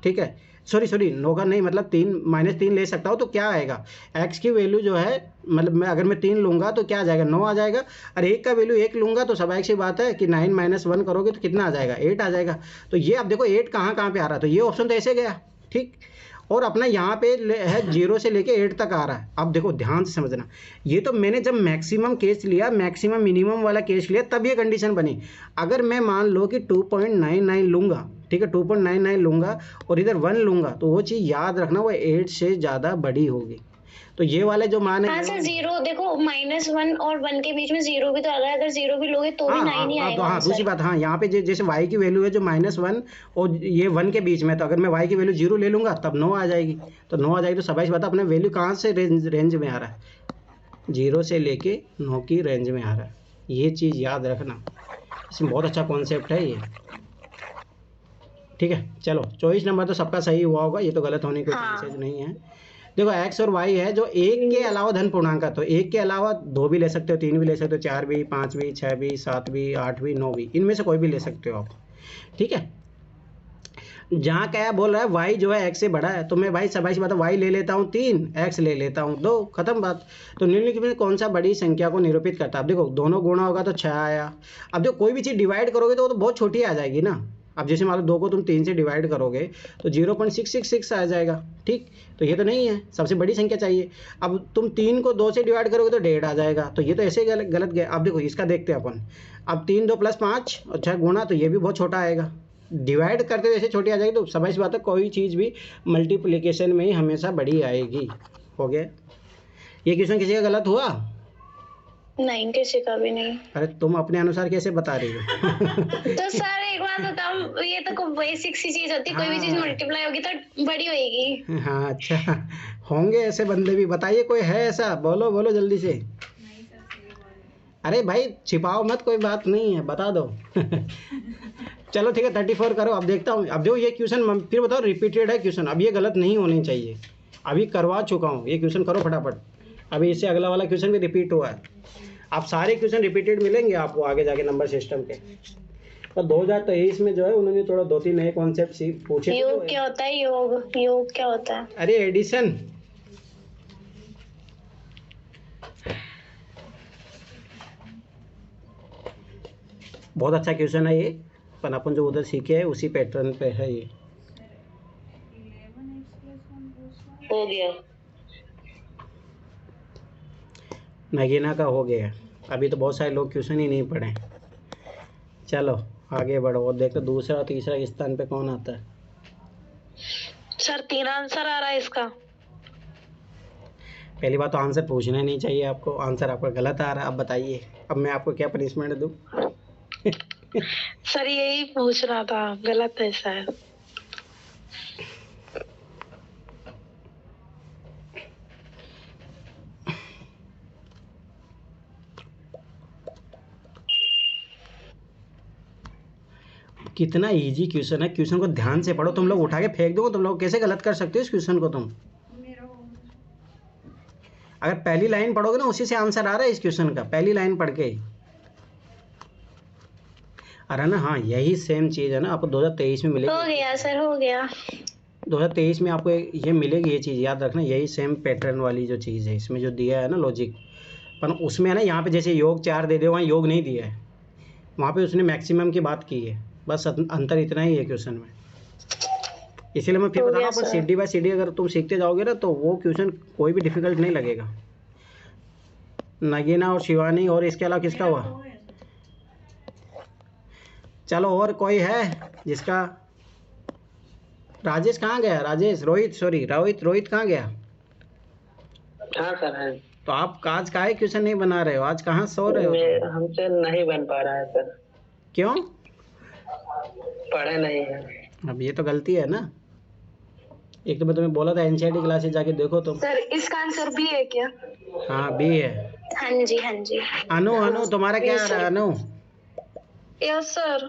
ठीक है। सॉरी नो का नहीं, मतलब -3 ले सकता हूँ, तो क्या आएगा, x की वैल्यू जो है, मतलब अगर मैं 3 लूँगा तो क्या आ जाएगा, 9 आ जाएगा। और 1 का वैल्यू 1 लूँगा तो स्वाभाविक सी बात है कि 9 - 1 करोगे तो कितना आ जाएगा, 8 आ जाएगा। तो ये अब देखो 8 कहाँ पे आ रहा है, तो ये ऑप्शन तो ऐसे गया, ठीक। और अपना यहाँ पे है 0 से लेके 8 तक आ रहा है। अब देखो ध्यान से समझना, ये तो मैंने जब मैक्सिमम केस लिया, मैक्सिमम मिनिमम वाला केस लिया, तब ये कंडीशन बनी। अगर मैं मान लो कि 2.99 लूँगा, ठीक है, 2.99 लूँगा और इधर 1 लूँगा, तो वो चीज़ याद रखना वो 8 से ज़्यादा बड़ी होगी। तो ये वाले जो मान है, हाँ सर, 0 देखो -1 और 1 के बीच में 0 भी तो आ रहा है, अगर 0 भी लोगे तो भी 9 ही आएगा। हाँ दूसरी बात, हाँ यहाँ पे जैसे y की वैल्यू है जो -1 और ये 1 के बीच में, तो अगर मैं y की वैल्यू 0 ले लूँगा तब 9 आ जाएगी। तो 9 आ जाएगी, तो सबाइश बात अपने वैल्यू कहाँ से रेंज में आ रहा है, 0 से लेके 9 की रेंज में आ रहा है। ये चीज़ याद रखना, इसमें बहुत अच्छा कॉन्सेप्ट है ये, ठीक है। चलो 24 नंबर तो सबका सही हुआ होगा, ये तो गलत होने की कोई चांसेस नहीं है। देखो एक्स और वाई है जो एक के अलावा धन पूर्णांक है, तो एक के अलावा 2 भी ले सकते हो, 3 भी ले सकते हो, 4 भी, 5 भी, 6 भी, 7 भी, 8 भी, 9 भी, इनमें से कोई भी ले सकते हो आप। ठीक है, जहाँ क्या बोल रहा है वाई जो है एक्स से बड़ा है, तो मैं भाई सबाई सी बात है वाई ले लेता हूँ 3, एक्स ले लेता हूँ 2, खत्म बात। तो निम्नलिखित में कौन सा बड़ी संख्या को निरूपित करता है? अब देखो दोनों गुणा होगा तो 6 आया। अब देखो कोई भी चीज़ डिवाइड करोगे तो वो तो बहुत छोटी आ जाएगी ना। अब जैसे मान लो 2 को तुम 3 से डिवाइड करोगे तो 0.666 आ जाएगा। ठीक, तो ये तो नहीं है, सबसे बड़ी संख्या चाहिए। अब तुम 3 को 2 से डिवाइड करोगे तो 1.5 आ जाएगा, तो ये तो ऐसे गलत गया। अब देखो इसका देखते हैं अपन। अब 3 2 + 5 और 6 गुणा, तो ये भी बहुत छोटा आएगा। डिवाइड करते हुए ऐसे छोटी आ जाएगी, तो समझ बात है कोई चीज़ भी मल्टीप्लिकेशन में ही हमेशा बड़ी आएगी। हो गया, ये क्वेश्चन किसी का गलत हुआ? नहीं, किसी का भी नहीं। अरे तुम अपने अनुसार कैसे बता रही हो? तो सर एक बात बताओ, ये तो बेसिक सी चीज होती है, कोई भी चीज मल्टीप्लाई होगी तो बड़ी होगी। हाँ अच्छा, होंगे ऐसे बंदे भी। बताइए कोई है ऐसा? बोलो बोलो जल्दी से। अरे भाई छिपाओ मत, कोई बात नहीं है, बता दो। चलो ठीक है 34 करो। अब देखता हूँ। अब देखो ये क्वेश्चन फिर बताओ रिपीटेड है क्वेश्चन, अब ये गलत नहीं होनी चाहिए। अभी करवा चुका हूँ, ये क्वेश्चन करो फटाफट। अभी इससे अगला वाला क्वेश्चन भी रिपीट हुआ है। आप सारे क्वेश्चन रिपीटेड मिलेंगे आपको आगे जाके नंबर सिस्टम के। और 2023 में जो है उन्होंने थोड़ा 2-3 नए कॉन्सेप्ट पूछे। योग क्या होता है? योग क्या होता है? अरे एडिशन। बहुत अच्छा क्वेश्चन है ये, पर अपन जो उधर सीखे हैं उसी पैटर्न पे है ये। हो गया। नगीना का हो गया। अभी तो बहुत सारे लोग क्वेश्चन ही नहीं पढ़े। चलो आगे बढ़ो और देखो दूसरा और तीसरा स्थान पे कौन आता है। सर 3 आंसर आ रहा है इसका। पहली बात तो आंसर पूछना नहीं चाहिए आपको, आंसर आपका गलत आ रहा है। अब बताइए अब मैं आपको क्या पनिशमेंट दूं? सर यही पूछ रहा था, गलत है शायद। कितना इजी क्वेश्चन है, क्वेश्चन को ध्यान से पढ़ो। तुम लोग उठा के फेंक दोगे, तुम लोग कैसे गलत कर सकते हो इस क्वेश्चन को? तुम अगर पहली लाइन पढ़ोगे ना उसी से आंसर आ रहा है इस क्वेश्चन का, पहली लाइन पढ़ के ही। अरे ना हाँ यही सेम चीज़ है ना, आपको 2023 में मिलेगी। हो गया सर, हो गया। 2023 में आपको ये मिलेगी, ये चीज़ याद रखना। यही सेम पैटर्न वाली जो चीज़ है इसमें जो दिया है ना लॉजिक, पर उसमें है ना यहाँ पे जैसे योग 4 दे दे, वहाँ योग नहीं दिया है, वहाँ पे उसने मैक्सिमम की बात की है। बस अंतर इतना ही है क्वेश्चन में। इसीलिए मैं फिर बता रहा हूँ, पर सीढ़ी बाय सीढ़ी अगर तुम सीखते जाओगे ना तो वो क्वेश्चन कोई भी डिफिकल्ट नहीं लगेगा। नगीना और शिवानी, और इसके अलावा किसका हुआ? चलो और कोई है जिसका? राजेश कहाँ गया? राजेश, रोहित, सॉरी रोहित कहाँ गया? हाँ सर है। तो आप आज काहे क्वेश्चन नहीं बना रहे हो? आज कहाँ सो रहे हो? हमसे नहीं बन पा रहा है सर। क्यों? पढ़े नहीं है। अब ये तो गलती है ना। एक तो मैं तुम्हें बोला था एनसीईआरटी क्लासेस जाके देखो तुम। सर इसका आंसर बी है क्या? हाँ बी है। हाँ जी, हाँ जी। अनु तुम्हारा क्या आ रहा है अनु? Yes sir,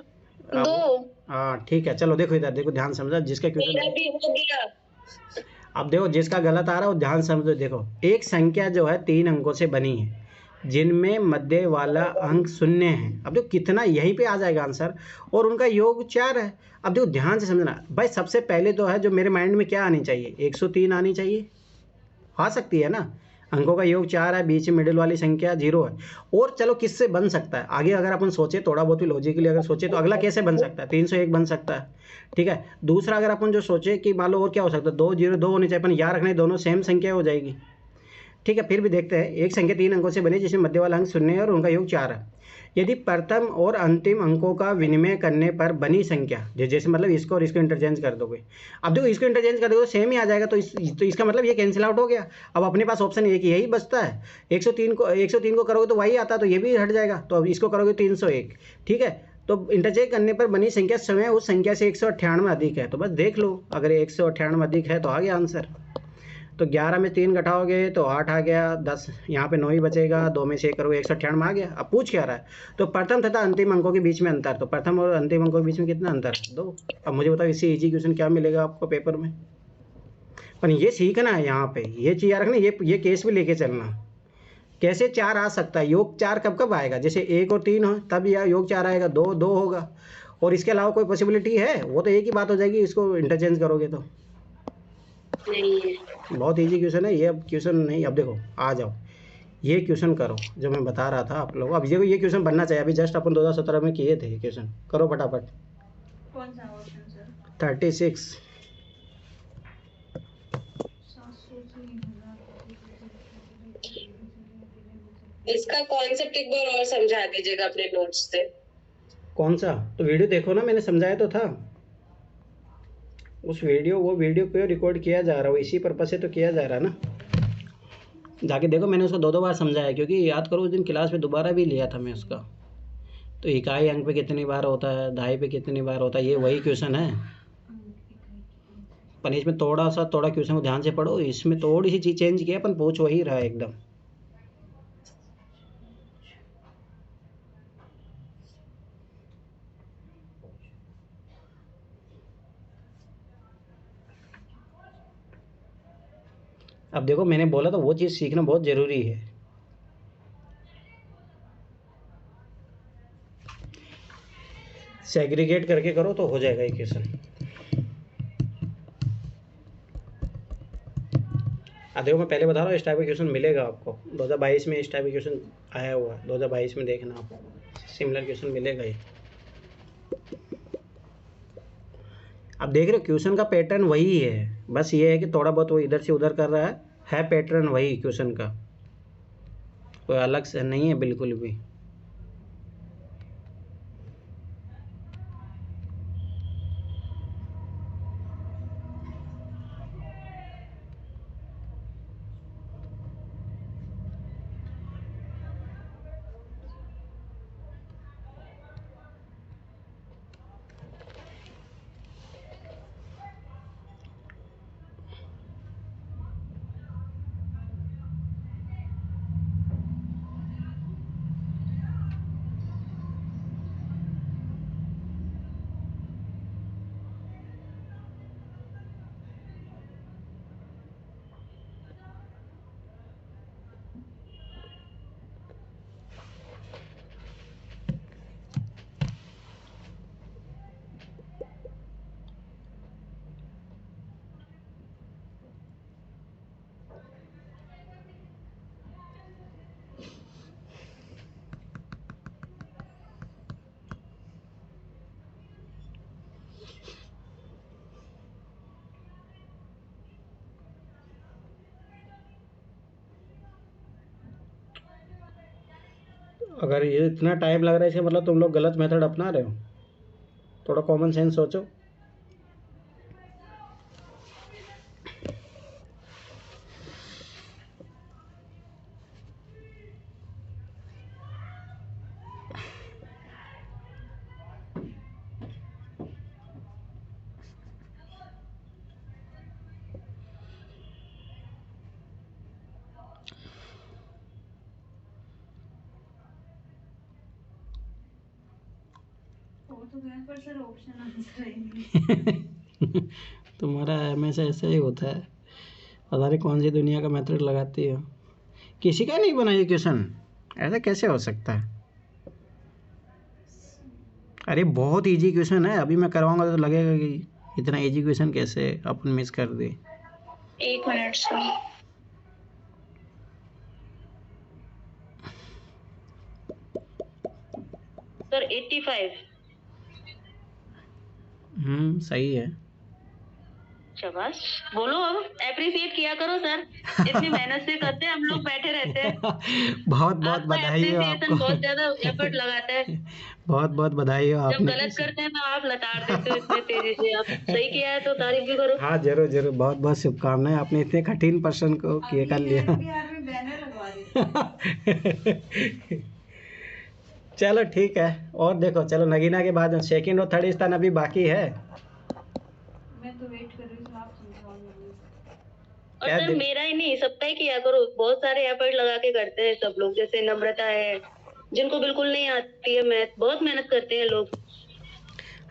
2। हाँ ठीक है, चलो देखो इधर देखो, ध्यान समझो जिसका क्वेश्चन। भी हो गया। अब देखो जिसका गलत आ रहा है वो ध्यान समझो। देखो एक संख्या जो है 3 अंकों से बनी है जिनमें मध्य वाला अंक 0 है। अब देखो कितना, यहीं पे आ जाएगा आंसर, और उनका योग 4 है। अब देखो ध्यान से समझना भाई, सबसे पहले तो है जो मेरे माइंड में क्या आनी चाहिए, 103 आनी चाहिए। आ सकती है ना, अंकों का योग 4 है, बीच में मिडिल वाली संख्या 0 है। और चलो किससे बन सकता है आगे, अगर अपन सोचे थोड़ा बहुत भी लॉजिकली अगर सोचे तो अगला कैसे बन सकता है, 301 बन सकता है। ठीक है, दूसरा अगर अपन जो सोचे कि मान लो और क्या हो सकता है, 2 0 2 होने चाहिए, अपन याद रखना दोनों सेम संख्या हो जाएगी। ठीक है, फिर भी देखते हैं। एक संख्या 3 अंकों से बनी जिसमें मध्य वाला अंक 0 है और उनका योग 4 है। यदि प्रथम और अंतिम अंकों का विनिमय करने पर बनी संख्या, जैसे मतलब इसको और इसको इंटरचेंज कर दोगे। अब देखो इसको इंटरचेंज कर दोगे सेम ही आ जाएगा, तो इसका मतलब ये कैंसिल आउट हो गया। अब अपने पास ऑप्शन एक यही बचता है। 103 को करोगे तो वही आता, तो ये भी हट जाएगा। तो अब इसको करोगे 301। ठीक है, तो इंटरचेंज करने पर बनी संख्या समय उस संख्या से 198 अधिक है। तो बस देख लो, अगर 198 अधिक है तो आ गया आंसर। तो 11 में 3 घटाओगे तो 8 आ गया, 10 यहाँ पे 9 ही बचेगा, 2 में से 1 करोगे 198 आ गया। अब पूछ क्या रहा है, तो प्रथम तथा अंतिम अंकों के बीच में अंतर, तो प्रथम और अंतिम अंकों के बीच में कितना अंतर? 2। अब मुझे बताओ इसी इजी क्वेश्चन क्या मिलेगा आपको पेपर में? पर ये सीखना है यहाँ पे, ये चीज़ रखना, ये केस भी लेके चलना। कैसे 4 आ सकता है, योग 4 कब कब आएगा, जैसे 1 और 3 हो तब या योग 4 आएगा, 2 होगा, और इसके अलावा कोई पॉसिबिलिटी है? वो तो एक ही बात हो जाएगी, इसको इंटरचेंज करोगे तो। नहीं है। बहुत इजी क्वेश्चन है ये। अब क्वेश्चन नहीं, अब देखो आ जाओ, ये क्वेश्चन करो जो मैं बता रहा था आप लोगों को। अब ये क्वेश्चन बनना चाहिए, अभी जस्ट अपन 2017 में किए थे ये क्वेश्चन। करो फटाफट। कौन सा ऑप्शन सर? 36। 700 इसका कॉन्सेप्ट एक बार और समझा दीजिएगा अपने नोट्स से। कौन सा? तो वीडियो देखो ना, मैंने समझाया तो था उस वीडियो, वो वीडियो क्यों रिकॉर्ड किया जा रहा है, वो इसी पर्पज से तो किया जा रहा है ना। जाके देखो, मैंने उसको 2 बार समझाया, क्योंकि याद करो उस दिन क्लास में दोबारा भी लिया था मैं उसका। तो इकाई अंक पे कितनी बार होता है, दहाई पे कितनी बार होता है, ये वही क्वेश्चन है। पर इसमें थोड़ा क्वेश्चन को ध्यान से पढ़ो, इसमें थोड़ी सी चीज़ चेंज किया, अपन पूछ वही रहा है एकदम। अब देखो, मैंने बोला था वो चीज़ सीखना बहुत ज़रूरी है। सेग्रीगेट करके करो तो हो जाएगा ये क्वेश्चन। देखो मैं पहले बता रहा हूँ, इस टाइप का क्वेश्चन मिलेगा आपको 2022 में। इस टाइप का क्वेश्चन आया हुआ है 2022 में, देखना आपको सिमिलर क्वेश्चन मिलेगा ये। अब देख रहे हो क्वेश्चन का पैटर्न वही है, बस ये है कि थोड़ा बहुत वो इधर से उधर कर रहा है पैटर्न वही क्वेश्चन का, कोई अलग से नहीं है बिल्कुल भी। अगर ये इतना टाइम लग रहा है, इसका मतलब तुम लोग गलत मेथड अपना रहे हो। थोड़ा कॉमन सेंस सोचो। वो तो गया पर सर ऑप्शन आंसर ही नहीं। तुम्हारा हमेशा ऐसा ही होता है, पता नहीं कौन सी दुनिया का मेथड लगाती हो। किसी का नहीं बना ये क्वेश्चन, ऐसा कैसे हो सकता है? अरे बहुत इजी क्वेश्चन है, अभी मैं करवाऊंगा तो लगेगा कि इतना इजी क्वेश्चन कैसे अपन मिस कर दे। 1 मिनट सर। सर 85। सही है। शाबाश, बोलो अब, एप्रिशिएट किया करो सर, इतनी मेहनत से करते हैं हम लोग, बैठे रहते हैं। बहुत बहुत बधाई हो आपको। बहुत ज्यादा एफर्ट लगाते हैं। बहुत बहुत बधाई हो जब आपने। गलत करते हैं तो आप लताड़ देते हो इतने तेजी से, आप सही किया है तो तारीफ भी करो। हाँ जरूर जरूर, बहुत बहुत शुभकामनाएं, आपने इतने कठिन प्रश्न को किए कर लिया। बिहार में बैनर लगवा देते। चलो ठीक है, और देखो चलो नगीना के बाद सेकंड और थर्ड स्थान अभी बाकी है। मैं तो वेट कर रही हूँ, आप समझाओ मुझे। और सर मेरा ही नहीं, सबका ही किया करो, बहुत सारे एफर्ट लगा के करते हैं सब लोग, जैसे नम्रता है जिनको बिल्कुल नहीं आती है मैथ, बहुत मेहनत करते हैं लोग।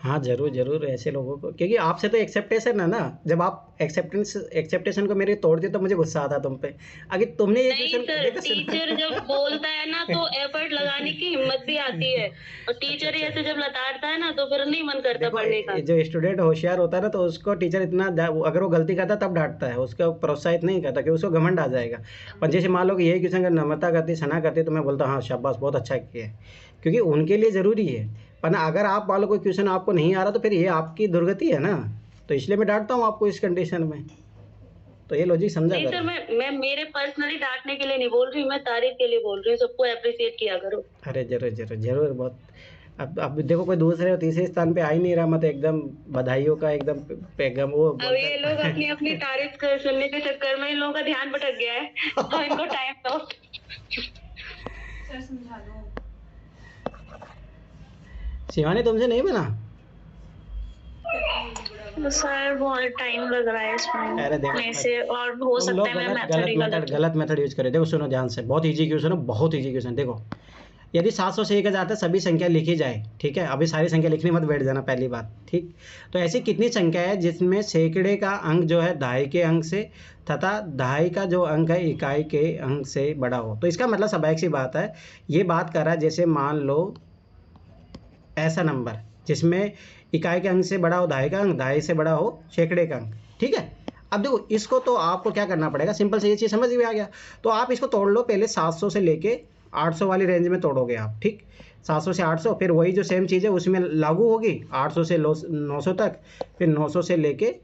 हाँ जरूर जरूर, ऐसे लोगों को, क्योंकि आपसे तो एक्सेप्टेशन है ना, जब आप एक्सेप्टेशन को मेरे तोड़ दिए तो मुझे गुस्सा आता तुम पे। अगर तुमने ये नहीं क्वेश्चन सर, टीचर जब बोलता है ना तो एफर्ट लगाने की हिम्मत भी आती है, और टीचर ही ऐसे जब लताड़ता है ना तो फिर नहीं मन करता पढ़ने का। जो स्टूडेंट होशियार होता है ना, तो उसको टीचर इतना अगर वो गलती करता है तब डांटता है, उसको प्रोत्साहित नहीं करता, क्योंकि उसको घमंड आ जाएगा। पर जैसे मान लो कि यही क्वेश्चन अगर नम्रता करती, सना करती, तो मैं बोलता हाँ शाबाश बहुत अच्छा किया है, क्योंकि उनके लिए ज़रूरी है। पर ना अगर आप मान लो कोई क्वेश्चन आपको नहीं आ रहा, तो फिर ये आपकी दुर्गति है ना, तो इसलिए मैं डांटता हूँ आपको इस कंडीशन में। तो ये लॉजिक समझा नहीं सर, करो। मैं मेरे पर्सनली डांटने के लिए नहीं बोल रही, मैं तारीफ के लिए बोल रही हूँ, सबको अप्रिशिएट किया करो। अरे जरूर जरूर जरूर, बहुत। अब देखो कोई दूसरे और तीसरे स्थान पे आ ही नहीं रहा, मतलब एकदम बधाइयों का एकदम वो अब ये लोग अपनी अपनी तारीफ सुनने के चक्कर में इन लोगों का ध्यान भटक गया है, तो इनको टाइम दो। सर समझा दो। शिवानी तुमसे नहीं बना? सर बहुत टाइम लग रहा है इसमें। अरे देखो, में से और हो तुम सकता लोग है मैं मेथड ही गलत मेथड यूज करें। देखो सुनो ध्यान से, बहुत इजी क्वेश्चन है, बहुत इजी क्वेश्चन। देखो यदि 700 से 1000 तक सभी संख्या लिखी जाए, ठीक है, अभी सारी संख्या लिखने मत बैठ जाना पहली बात, ठीक। तो ऐसी कितनी संख्या है जिसमें सैकड़े का अंक जो है दहाई के अंक से तथा दहाई का जो अंक है इकाई के अंक से बड़ा हो? तो इसका मतलब स्वाभाविक सी बात है, ये बात कर रहा है जैसे मान लो ऐसा नंबर जिसमें इकाई के अंक से बड़ा हो दहाई का अंक, दहाई से बड़ा हो सैकड़े का अंक, ठीक है। अब देखो इसको तो आपको क्या करना पड़ेगा, सिंपल से ये चीज़ समझ में आ गया। तो आप इसको तोड़ लो, पहले 700 से लेके 800 वाली रेंज में तोड़ोगे आप, ठीक। 700 से 800, फिर वही जो सेम चीज़ है उसमें लागू होगी 800 से 900 तक, फिर 900 से लेके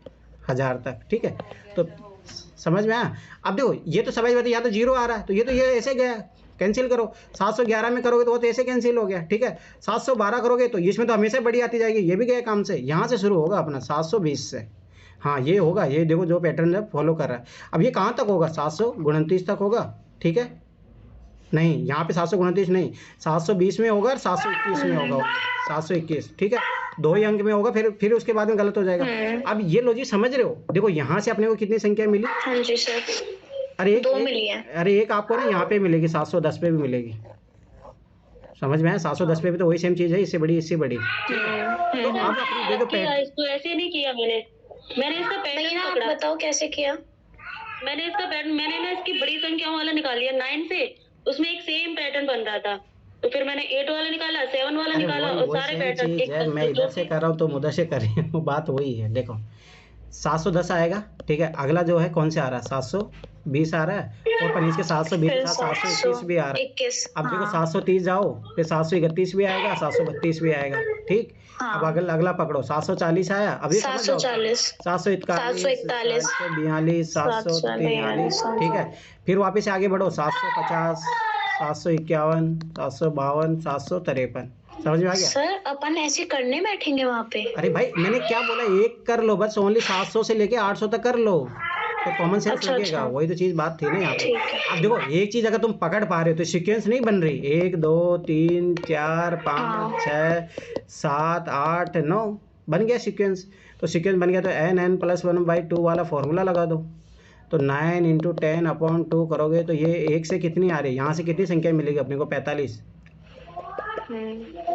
1000 तक, ठीक है। तो समझ में आया? अब देखो ये तो समझ में आता, या तो 0 आ रहा है तो ये ऐसे गया, कैंसिल करो। 711 में करोगे तो वो तो ऐसे कैंसिल हो गया, ठीक है। 712 करोगे तो इसमें तो हमेशा बड़ी आती जाएगी, ये भी गया काम से। यहाँ से शुरू होगा अपना 720 से, हाँ ये होगा, ये देखो जो पैटर्न है फॉलो कर रहा है। अब ये कहाँ तक होगा? 729 तक होगा, ठीक है। नहीं, यहाँ पे 729 नहीं, 720 में होगा और 721 में होगा, 721, ठीक है। 2 ही अंक में होगा, फिर उसके बाद में गलत हो जाएगा। अब ये लॉजिक समझ रहे हो? देखो यहाँ से अपने को कितनी संख्या मिली? हाँ जी सर, अरे 2 मिली है। अरे एक आपको ना यहाँ पे मिलेगी, 710 पे भी मिलेगी। समझ में आया? 710 पे भी तो वही सेम चीज़ है, इससे बड़ी इससे बड़ी। तो आप अपनी देखो इसको ऐसे नहीं किया मैंने इसका पैटर्न आप पकड़ा। बताओ कैसे किया? मैंने इसका पैटर्न, मैंने ना इसकी बड़ी संख्या वाला निकाल लिया 9 से, उसमें एक सेम पैटर्न बन रहा था, तो फिर मैंने 8 वाला निकाला, 7 वाला निकाला, और सारे पैटर्न एक मैं इधर से कर रहा हूँ तो उधर से कर रही हूँ, बात वही है। देखो 710 आएगा, ठीक है। अगला जो है कौन से आ रहा है? 720 आ रहा है, और पर इसके 720 के साथ 721 भी आ रहा है। 21। अब देखो 730 जाओ, फिर 731 भी आएगा, 732 भी आएगा, ठीक। अब अगला पकड़ो, 740 आया, अभी 740, 741, 742, 743, ठीक है। फिर वापस आगे बढ़ो, 750, 751, 752, 753। समझ में आ गया? सर अपन ऐसे करने बैठेंगे वहाँ पे? अरे भाई मैंने क्या बोला, एक कर लो बस, ओनली 700 से लेके 800 तक कर लो, तो कॉमन सेंस लगेगा। वही तो चीज़ बात थी ना यहाँ पे। अब देखो एक चीज़ अगर तुम पकड़ पा रहे हो तो सीक्वेंस नहीं बन रही, 1 2 3 4 5 6 7 8 9 बन गया सीक्वेंस। तो सीक्वेंस बन गया तो n+1/2 वाला फॉर्मूला लगा दो। तो 9 × 10/2 करोगे तो ये 1 से कितनी आ रही है, यहाँ से कितनी संख्या मिलेगी अपने को? 45।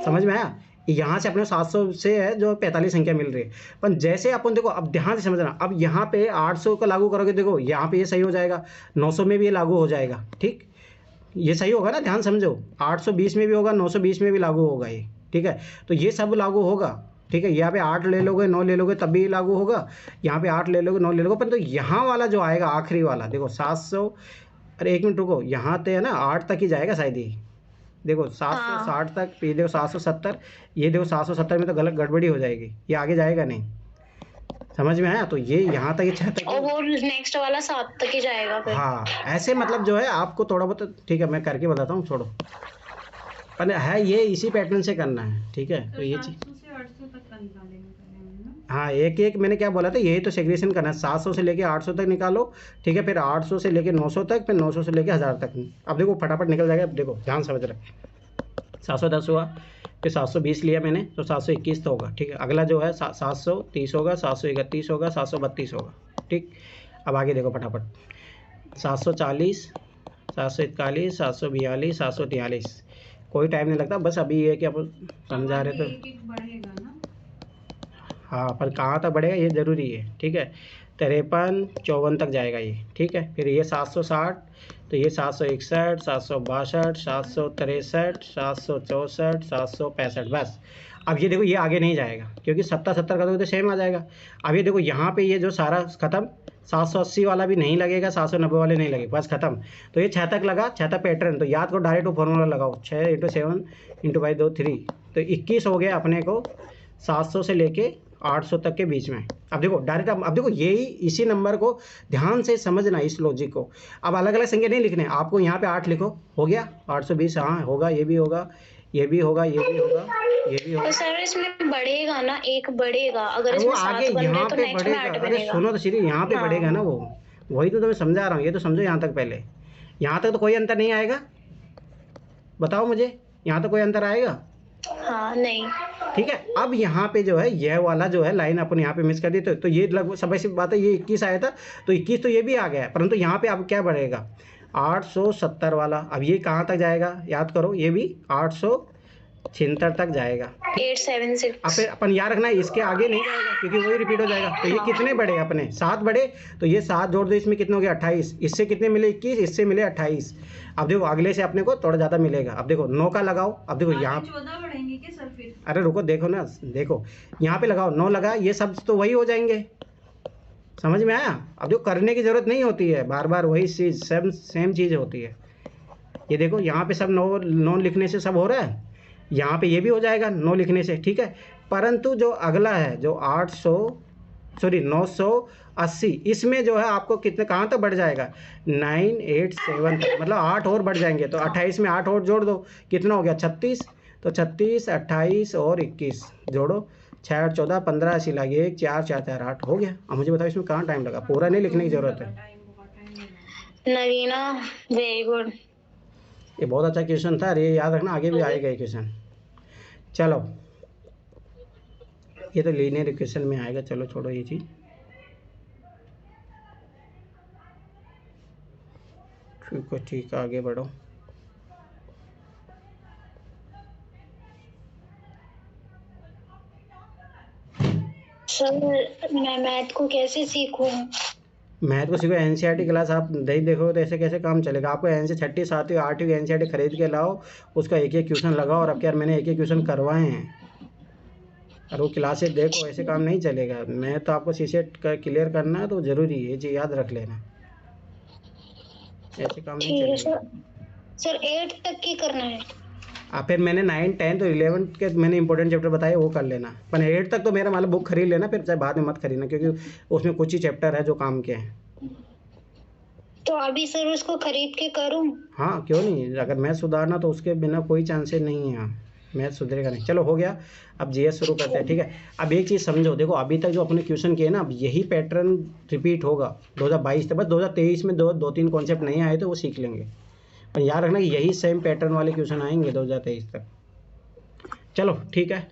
समझ में आया? यहाँ से अपने 700 से है जो 45 संख्या मिल रही है। पर जैसे अपन देखो, अब ध्यान से समझना, अब यहाँ पे 800 का लागू करोगे, देखो यहाँ पे ये सही हो जाएगा, 900 में भी ये लागू हो जाएगा, ठीक। ये सही होगा ना, ध्यान समझो। 820 में भी होगा, 920 में भी लागू होगा ये, ठीक है। तो ये सब लागू होगा, ठीक है। यहाँ पे 8 ले लोगे 9 ले लोगे तब भी लागू होगा, यहाँ पे 8 ले लोगे 9 ले लोगे। पर तो यहाँ वाला जो आएगा आखिरी वाला, देखो 700, अरे 1 मिनट रुको, यहाँ पे है ना 8 तक ही जाएगा शायद ही। देखो 760 तक, ये देखो 770, ये देखो 770 में तो गलत गड़बड़ी हो जाएगी, ये आगे जाएगा नहीं। समझ में आया? तो ये यहाँ तक, ये 6 तक, और वो नेक्स्ट वाला 7 तक ही जाएगा फिर। हाँ ऐसे मतलब जो है आपको थोड़ा बहुत, ठीक है मैं करके बताता हूँ, छोड़ो। पर है ये इसी पैटर्न से करना है, ठीक है। तो ये चीज़ 700 से 800 तक का निकालेंगे पहले, हाँ एक मैंने क्या बोला था, यही तो सेग्रीगेशन करना है। 700 से लेके 800 तक निकालो, ठीक है। फिर 800 से लेके 900 तक, फिर 900 से लेके 1000 तक। अब देखो फटाफट निकल जाएगा। अब देखो ध्यान समझ रहे, 710 हुआ, फिर 720 लिया मैंने तो 721 तो होगा, ठीक है। अगला जो है 730 होगा, 731 होगा, 732 होगा, ठीक। अब आगे देखो फटाफट, 740, 741, 742, 743। कोई टाइम नहीं लगता, बस अभी ये कि आप समझा रहे तो एक बढ़ेगा ना। हाँ, पर कहाँ तक बढ़ेगा ये ज़रूरी है, ठीक है। 53, 54 तक जाएगा ये, ठीक है। फिर ये 760, तो ये 761, 762, 763, 764, 765, बस। अब ये देखो ये आगे नहीं जाएगा क्योंकि 70 का तो सेम आ जाएगा। अब ये देखो यहाँ पे ये जो सारा ख़त्म, 780 वाला भी नहीं लगेगा, 790 वाले नहीं लगेगा, बस ख़त्म। तो ये 6 तक लगा, 6 तक पैटर्न, तो याद करो डायरेक्ट फॉर्मूला लगाओ, 6 × 7 × 5 2 3, तो 21 हो गया अपने को 700 से लेके 800 तक के बीच में। अब देखो डायरेक्ट, अब देखो यही इसी नंबर को ध्यान से समझना, इस लॉजिक को। अब अलग अलग संख्या नहीं लिखने आपको, यहाँ पे 8 लिखो, हो गया 820, हाँ होगा, ये भी होगा, ये भी होगा, ये भी होगा, ये भी होगा। तो सर इसमें बढ़ेगा ना, एक बढ़ेगा, अगर वो इसमें आगे 7 बन रहे यहाँ तो पे नेक्स्ट में 8 बढ़ेगा। अरे बनेगा। सुनो तो सीधी, यहाँ पे हाँ। बढ़ेगा ना वो, वही तो मैं समझा रहा हूँ, ये तो समझो यहाँ तक पहले। यहाँ तक तो कोई अंतर नहीं आएगा, बताओ मुझे, यहाँ तक कोई अंतर आएगा? हाँ नहीं। ठीक है। अब यहाँ पे जो है यह वाला जो है लाइन अपन यहाँ पे मिस कर दी, तो ये लगभग सब ऐसी बात है, ये 21 आया था, तो 21 तो ये भी आ गया है, परंतु यहाँ पे अब क्या बढ़ेगा 870 वाला। अब ये कहाँ तक जाएगा याद करो, ये भी 876 तक जाएगा। 876। अब फिर अपन याद रखना है इसके आगे नहीं जाएगा क्योंकि वही रिपीट हो जाएगा। तो ये कितने बढ़े अपने 7 बढ़े, तो ये 7 जोड़ दो, इसमें कितने हो गया 28, इससे कितने मिले 21, इससे मिले 28। अब देखो अगले से अपने को थोड़ा ज़्यादा मिलेगा। अब देखो 9 का लगाओ, अब देखो यहाँ 14 बढ़ेंगे क्या सर फिर? अरे रुको देखो ना, देखो यहाँ पे लगाओ 9 लगा, ये सब तो वही हो जाएंगे, समझ में आया? अब देखो करने की ज़रूरत नहीं होती है, बार बार वही चीज़ सेम चीज़ होती है। ये देखो यहाँ पे सब 9 लिखने से सब हो रहा है, यहाँ पे ये भी हो जाएगा 9 लिखने से, ठीक है। परंतु जो अगला है जो 980, इसमें जो है आपको कितने कहाँ तक बढ़ जाएगा 987 तक, मतलब 8 और बढ़ जाएंगे। तो 28 में 8 और जोड़ दो, कितना हो गया 36, तो 36, 28 और 21 जोड़ो, 6 और 14 15, ऐसी लगी 1 4 4 4 8 हो गया। अब मुझे बताओ इसमें कहाँ टाइम लगा, पूरा नहीं लिखने की ज़रूरत है। Nagina very good. ये बहुत अच्छा क्वेश्चन था, ये याद रखना, आगे भी आएगा ये क्वेश्चन। चलो ये तो लीनियर इक्वेशन में आएगा, चलो छोड़ो ये चीज़। ठीक है, ठीक है, आगे बढ़ो। सर मैं मैथ को कैसे सीखूं? मैथ को सीखो, एनसीईआरटी क्लास आप नहीं देखो तो ऐसे कैसे काम चलेगा। आपको एनसी 6वीं 7वीं 8वीं एनसीईआरटी खरीद के लाओ, उसका एक एक क्वेश्चन लगाओ। और अब क्या मैंने एक एक क्वेश्चन करवाए हैं, और वो क्लासेस देखो, ऐसे काम नहीं चलेगा। मैं तो आपको सीसेट का क्लियर करना है तो ज़रूरी है, ये चीज़ याद रख लेना, ऐसे काम नहीं ठीक है चलेगा। सर 8 तक की करना है। फिर मैंने 9, 10 तो 11 के मैंने इंपॉर्टेंट चैप्टर बताए, वो कर लेना। पर 8 तक तो मेरा मतलब बुक खरीद लेना, फिर चाहे बाद में मत खरीदना, क्योंकि उसमें कुछ ही चैप्टर है जो काम के हैं। तो अभी सर उसको खरीद के करूं? हाँ क्यों नहीं, अगर मैथ सुधारना तो उसके बिना कोई चांसेस नहीं है, मैथ सुधरेगा नहीं। चलो हो गया, अब जीएस शुरू करते हैं, ठीक है। अब एक चीज़ समझो, देखो अभी तक जो अपने क्वेश्चन किए ना, अब यही पैटर्न रिपीट होगा 2022 तक। बस 2023 में 2-3 कॉन्सेप्ट नहीं आए तो वो सीख लेंगे, पर याद रखना कि यही सेम पैटर्न वाले क्वेश्चन आएंगे 2023 तक। चलो ठीक है,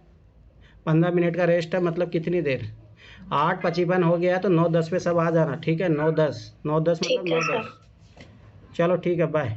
15 मिनट का रेस्ट है, मतलब कितनी देर, 8:55 हो गया, तो 9:10 पे सब आ जाना, ठीक है। 9:10 मतलब 9:10। चलो ठीक है, बाय।